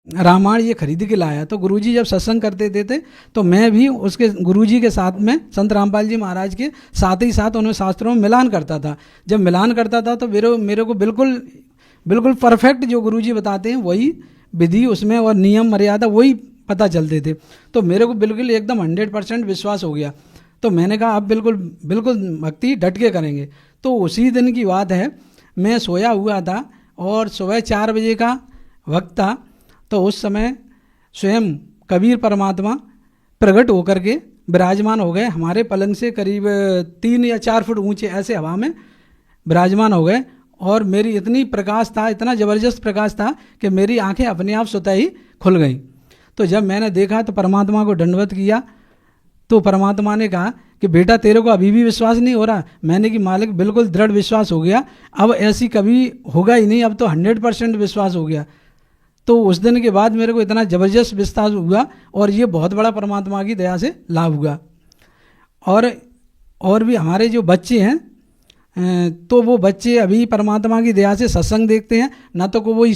रामायण ये खरीद के लाया। तो गुरुजी जब सत्संग करते थे तो मैं भी उसके गुरुजी के साथ में संत रामपाल जी महाराज के साथ ही साथ उन्हें शास्त्रों में मिलान करता था। जब मिलान करता था तो मेरे को बिल्कुल परफेक्ट जो गुरुजी बताते हैं वही विधि उसमें और नियम मर्यादा वही पता चलते थे। तो मेरे को बिल्कुल एकदम 100% विश्वास हो गया। तो मैंने कहा अब बिल्कुल भक्ति डट के करेंगे। तो उसी दिन की बात है, मैं सोया हुआ था और सुबह 4 बजे का वक्त था। तो उस समय स्वयं कबीर परमात्मा प्रकट होकर के विराजमान हो गए हमारे पलंग से करीब 3 या 4 फुट ऊंचे ऐसे हवा में विराजमान हो गए। और मेरी इतनी प्रकाश था, इतना ज़बरदस्त प्रकाश था कि मेरी आंखें अपने आप स्वतः ही खुल गईं। तो जब मैंने देखा तो परमात्मा को दंडवत किया। तो परमात्मा ने कहा कि बेटा तेरे को अभी भी विश्वास नहीं हो रहा। मैंने कि मालिक बिल्कुल दृढ़ विश्वास हो गया, अब ऐसी कभी होगा ही नहीं, अब तो 100% विश्वास हो गया। तो उस दिन के बाद मेरे को इतना ज़बरदस्त विश्वास हुआ और ये बहुत बड़ा परमात्मा की दया से लाभ हुआ। और भी हमारे जो बच्चे हैं तो वो बच्चे अभी परमात्मा की दया से सत्संग देखते हैं, ना तो वो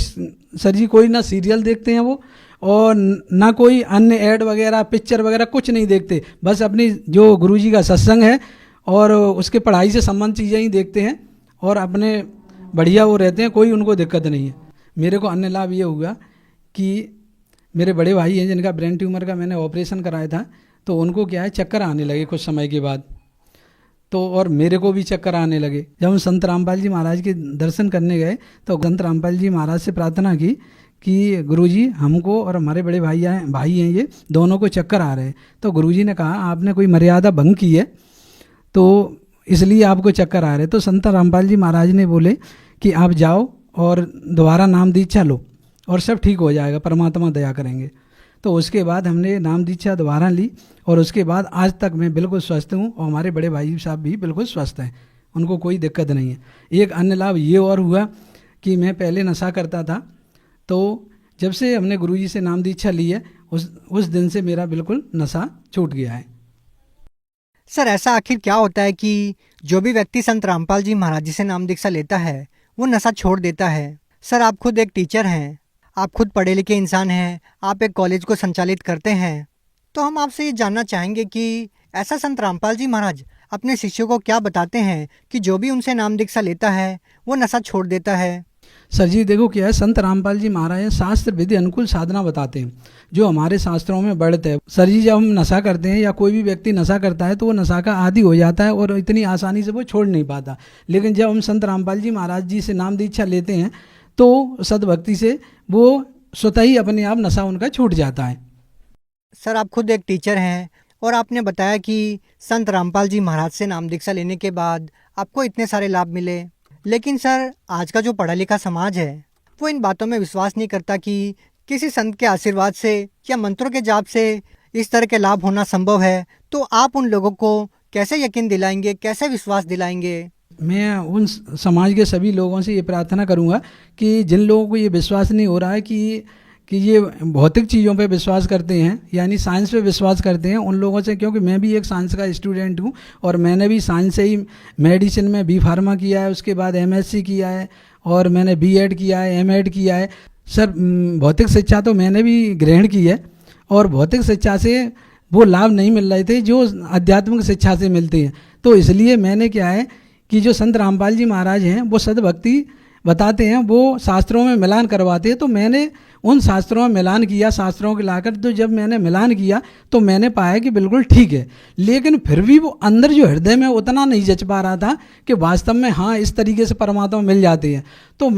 सर जी कोई ना सीरियल देखते हैं वो, और ना कोई अन्य ऐड वगैरह पिक्चर वगैरह कुछ नहीं देखते। बस अपनी जो गुरुजी का सत्संग है और उसके पढ़ाई से संबंध चीज़ें ही देखते हैं और अपने बढ़िया वो रहते हैं, कोई उनको दिक्कत नहीं है। मेरे को अन्य लाभ ये हुआ कि मेरे बड़े भाई हैं जिनका ब्रेन ट्यूमर का मैंने ऑपरेशन कराया था, तो उनको क्या है चक्कर आने लगे कुछ समय के बाद। तो और मेरे को भी चक्कर आने लगे। जब हम संत रामपाल जी महाराज के दर्शन करने गए तो संत रामपाल जी महाराज से प्रार्थना की कि गुरुजी हमको और हमारे बड़े भाई हैं ये दोनों को चक्कर आ रहे हैं। तो गुरुजी ने कहा आपने कोई मर्यादा भंग की है तो इसलिए आपको चक्कर आ रहे। तो संत रामपाल जी महाराज ने बोले कि आप जाओ और दोबारा नाम दीक्षा लो और सब ठीक हो जाएगा, परमात्मा दया करेंगे। तो उसके बाद हमने नाम दीक्षा दोबारा ली और उसके बाद आज तक मैं बिल्कुल स्वस्थ हूँ और हमारे बड़े भाई साहब भी बिल्कुल स्वस्थ हैं, उनको कोई दिक्कत नहीं है। एक अन्य लाभ ये और हुआ कि मैं पहले नशा करता था, तो जब से हमने गुरुजी से नाम दीक्षा ली है उस दिन से मेरा बिल्कुल नशा छूट गया है। सर ऐसा आखिर क्या होता है कि जो भी व्यक्ति संत रामपाल जी महाराज जी से नाम दीक्षा लेता है वो नशा छोड़ देता है? सर आप खुद एक टीचर हैं, आप खुद पढ़े लिखे इंसान हैं, आप एक कॉलेज को संचालित करते हैं, तो हम आपसे ये जानना चाहेंगे कि ऐसा संत रामपाल जी महाराज अपने शिष्यों को क्या बताते हैं कि जो भी उनसे नाम दीक्षा लेता है वो नशा छोड़ देता है? सर जी देखो क्या है, संत रामपाल जी महाराज शास्त्र विधि अनुकूल साधना बताते हैं जो हमारे शास्त्रों में वर्णित है। सर जी जब हम नशा करते हैं या कोई भी व्यक्ति नशा करता है तो वो नशा का आदी हो जाता है और इतनी आसानी से वो छोड़ नहीं पाता। लेकिन जब हम संत रामपाल जी महाराज जी से नाम दीक्षा लेते हैं तो सद्भक्ति से वो स्वतः ही अपने आप नशा उनका छूट जाता है। सर आप खुद एक टीचर हैं और आपने बताया कि संत रामपाल जी महाराज से नाम दीक्षा लेने के बाद आपको इतने सारे लाभ मिले, लेकिन सर आज का जो पढ़ा लिखा समाज है वो इन बातों में विश्वास नहीं करता कि किसी संत के आशीर्वाद से या मंत्रों के जाप से इस तरह के लाभ होना संभव है। तो आप उन लोगों को कैसे यकीन दिलाएंगे, कैसे विश्वास दिलाएंगे? मैं उन समाज के सभी लोगों से ये प्रार्थना करूंगा कि जिन लोगों को ये विश्वास नहीं हो रहा है कि ये भौतिक चीज़ों पे विश्वास करते हैं यानी साइंस पे विश्वास करते हैं, उन लोगों से, क्योंकि मैं भी एक साइंस का स्टूडेंट हूँ और मैंने भी साइंस से ही मेडिसिन में बी फार्मा किया है, उसके बाद MSc किया है और मैंने B.Ed किया है, M.Ed किया है। सर भौतिक शिक्षा तो मैंने भी ग्रहण की है और भौतिक शिक्षा से वो लाभ नहीं मिल रहे थे जो आध्यात्मिक शिक्षा से मिलते हैं। तो इसलिए मैंने क्या है कि जो संत रामपाल जी महाराज हैं वो सद्भक्ति बताते हैं, वो शास्त्रों में मिलान करवाते हैं। तो मैंने उन शास्त्रों में मिलान किया, शास्त्रों के लाकर, तो जब मैंने मिलान किया तो मैंने पाया कि बिल्कुल ठीक है। लेकिन फिर भी वो अंदर जो हृदय में उतना नहीं जच पा रहा था कि वास्तव में हाँ इस तरीके से परमात्मा मिल जाते हैं। तो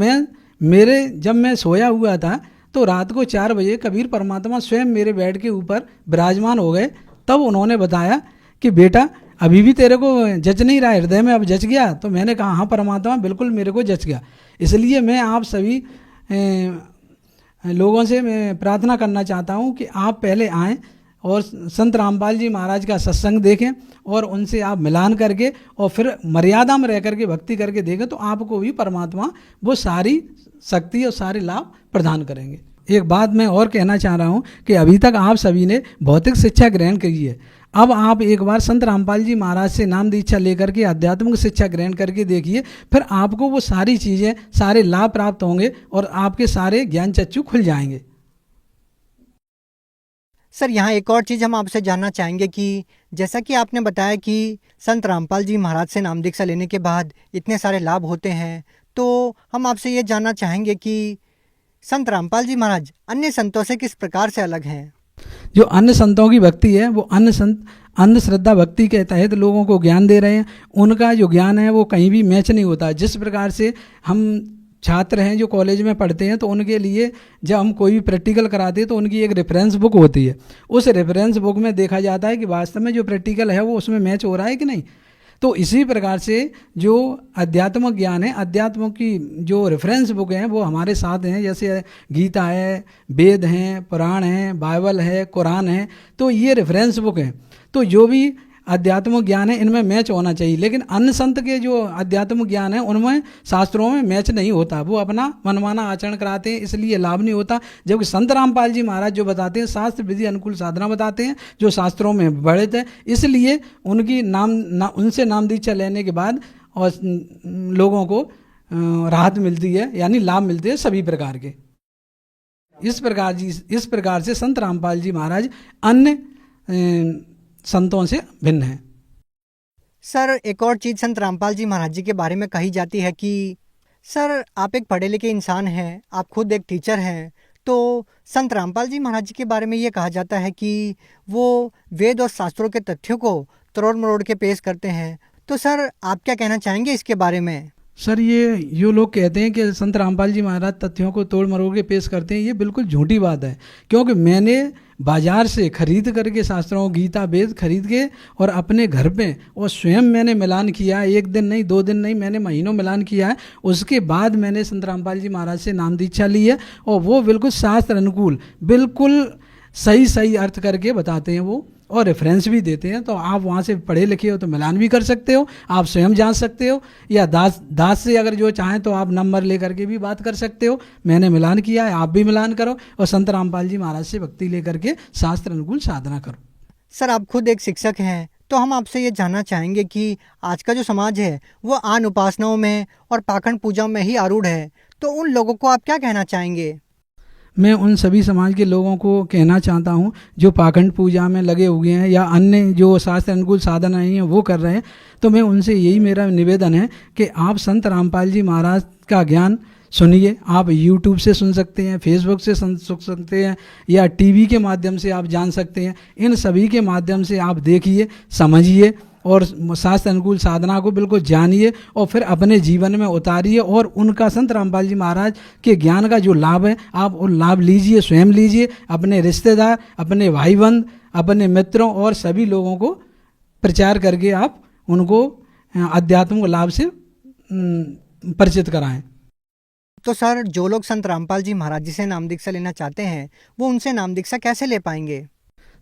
जब मैं सोया हुआ था तो रात को 4 बजे कबीर परमात्मा स्वयं मेरे बेड के ऊपर विराजमान हो गए। तब उन्होंने बताया कि बेटा अभी भी तेरे को जच नहीं रहा हृदय में, अब जच गया? तो मैंने कहा हाँ परमात्मा बिल्कुल मेरे को जच गया। इसलिए मैं आप सभी लोगों से मैं प्रार्थना करना चाहता हूँ कि आप पहले आएँ और संत रामपाल जी महाराज का सत्संग देखें और उनसे आप मिलान करके और फिर मर्यादा में रह करके भक्ति करके देखें, तो आपको भी परमात्मा वो सारी शक्ति और सारे लाभ प्रदान करेंगे। एक बात मैं और कहना चाह रहा हूँ कि अभी तक आप सभी ने भौतिक शिक्षा ग्रहण की है, अब आप एक बार संत रामपाल जी महाराज से नाम दीक्षा लेकर के आध्यात्मिक शिक्षा ग्रहण करके देखिए, फिर आपको वो सारी चीज़ें, सारे लाभ प्राप्त होंगे और आपके सारे ज्ञान चक्षु खुल जाएंगे। सर, यहाँ एक और चीज़ हम आपसे जानना चाहेंगे कि जैसा कि आपने बताया कि संत रामपाल जी महाराज से नाम दीक्षा लेने के बाद इतने सारे लाभ होते हैं, तो हम आपसे ये जानना चाहेंगे कि संत रामपाल जी महाराज अन्य संतों से किस प्रकार से अलग हैं? जो अन्य संतों की भक्ति है वो अन्य संत अंधश्रद्धा भक्ति के तहत लोगों को ज्ञान दे रहे हैं। उनका जो ज्ञान है वो कहीं भी मैच नहीं होता। जिस प्रकार से हम छात्र हैं जो कॉलेज में पढ़ते हैं, तो उनके लिए जब हम कोई भी प्रैक्टिकल कराते हैं तो उनकी एक रेफरेंस बुक होती है। उस रेफरेंस बुक में देखा जाता है कि वास्तव में जो प्रैक्टिकल है वो उसमें मैच हो रहा है कि नहीं। तो इसी प्रकार से जो अध्यात्मक ज्ञान है, अध्यात्म की जो रेफरेंस बुक हैं वो हमारे साथ हैं, जैसे गीता है, वेद हैं, पुराण हैं, बाइबल है, कुरान है, तो ये रेफरेंस बुक हैं। तो जो भी अध्यात्मिक ज्ञान है इनमें मैच होना चाहिए, लेकिन अन्य संत के जो अध्यात्मिक ज्ञान है उनमें शास्त्रों में मैच नहीं होता, वो अपना मनमाना आचरण कराते हैं, इसलिए लाभ नहीं होता। जबकि संत रामपाल जी महाराज जो बताते हैं शास्त्र विधि अनुकूल साधना बताते हैं जो शास्त्रों में वर्णित है, इसलिए उनकी उनसे नाम दीक्षा लेने के बाद और लोगों को राहत मिलती है, यानी लाभ मिलते हैं सभी प्रकार के। इस प्रकार से संत रामपाल जी महाराज अन्य संतों से भिन्न है। सर, एक और चीज़ संत रामपाल जी महाराज जी के बारे में कही जाती है कि सर आप एक पढ़े लिखे इंसान हैं, आप खुद एक टीचर हैं, तो संत रामपाल जी महाराज जी के बारे में ये कहा जाता है कि वो वेद और शास्त्रों के तथ्यों को तरोड़ मरोड़ के पेश करते हैं। तो सर आप क्या कहना चाहेंगे इसके बारे में? सर, ये लोग कहते हैं कि संत रामपाल जी महाराज तथ्यों को तोड़ मरोड़ के पेश करते हैं, ये बिल्कुल झूठी बात है। क्योंकि मैंने बाजार से खरीद करके शास्त्रों गीता वेद खरीद के और अपने घर पे और स्वयं मैंने मिलान किया है, 1 दिन नहीं 2 दिन नहीं, मैंने महीनों मिलान किया है। उसके बाद मैंने संत रामपाल जी महाराज से नाम दीक्षा ली है और वो बिल्कुल शास्त्र अनुकूल, बिल्कुल सही अर्थ करके बताते हैं वो, और रेफरेंस भी देते हैं। तो आप वहाँ से पढ़े लिखे हो तो मिलान भी कर सकते हो, आप स्वयं जान सकते हो, या दास से अगर जो चाहें तो आप नंबर ले करके भी बात कर सकते हो। मैंने मिलान किया है, आप भी मिलान करो और संत रामपाल जी महाराज से भक्ति ले करके शास्त्र अनुकूल साधना करो। सर, आप खुद एक शिक्षक हैं, तो हम आपसे ये जानना चाहेंगे कि आज का जो समाज है वो आन उपासनाओं में और पाखंड पूजा में ही आरूढ़ है, तो उन लोगों को आप क्या कहना चाहेंगे? मैं उन सभी समाज के लोगों को कहना चाहता हूं जो पाखंड पूजा में लगे हुए हैं या अन्य जो शास्त्र अनुकूल साधना नहीं है वो कर रहे हैं, तो मैं उनसे यही मेरा निवेदन है कि आप संत रामपाल जी महाराज का ज्ञान सुनिए। आप YouTube से सुन सकते हैं, फेसबुक से सुन सकते हैं, या टीवी के माध्यम से आप जान सकते हैं। इन सभी के माध्यम से आप देखिए, समझिए और शास्त्र अनुकूल साधना को बिल्कुल जानिए और फिर अपने जीवन में उतारिए, और उनका संत रामपाल जी महाराज के ज्ञान का जो लाभ है आप वो लाभ लीजिए, स्वयं लीजिए, अपने रिश्तेदार, अपने भाई बंद, अपने मित्रों और सभी लोगों को प्रचार करके आप उनको आध्यात्मिक लाभ से परिचित कराएं। तो सर, जो लोग संत रामपाल जी महाराज जी से नाम दीक्षा लेना चाहते हैं वो उनसे नाम दीक्षा कैसे ले पाएंगे?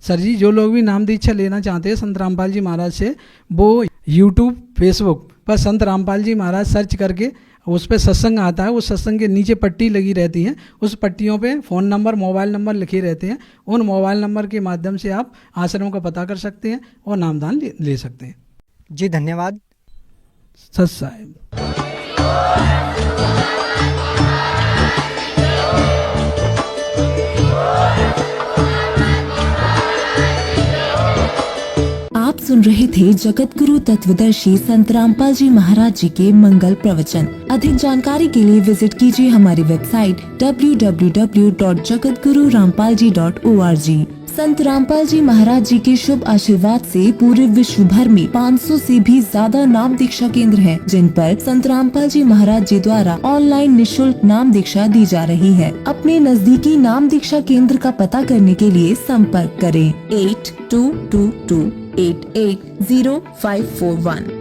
सर जी, जो लोग भी नाम दीक्षा लेना चाहते हैं संत रामपाल जी महाराज से, वो YouTube फेसबुक पर संत रामपाल जी महाराज सर्च करके उस पर सत्संग आता है, उस सत्संग के नीचे पट्टी लगी रहती है, उस पट्टियों पे फ़ोन नंबर मोबाइल नंबर लिखे रहते हैं। उन मोबाइल नंबर के माध्यम से आप आश्रम का पता कर सकते हैं और नामदान ले सकते हैं। जी धन्यवाद। सत साहिब। आप सुन रहे थे जगत गुरु तत्वदर्शी संत रामपाल जी महाराज जी के मंगल प्रवचन। अधिक जानकारी के लिए विजिट कीजिए हमारी वेबसाइट www.jagatgururampalji.org। संत रामपाल जी महाराज जी के शुभ आशीर्वाद से पूरे विश्व भर में 500 से भी ज्यादा नाम दीक्षा केंद्र हैं, जिन पर संत रामपाल जी महाराज जी द्वारा ऑनलाइन निःशुल्क नाम दीक्षा दी जा रही है। अपने नजदीकी नाम दीक्षा केंद्र का पता करने के लिए संपर्क करें 8222880541।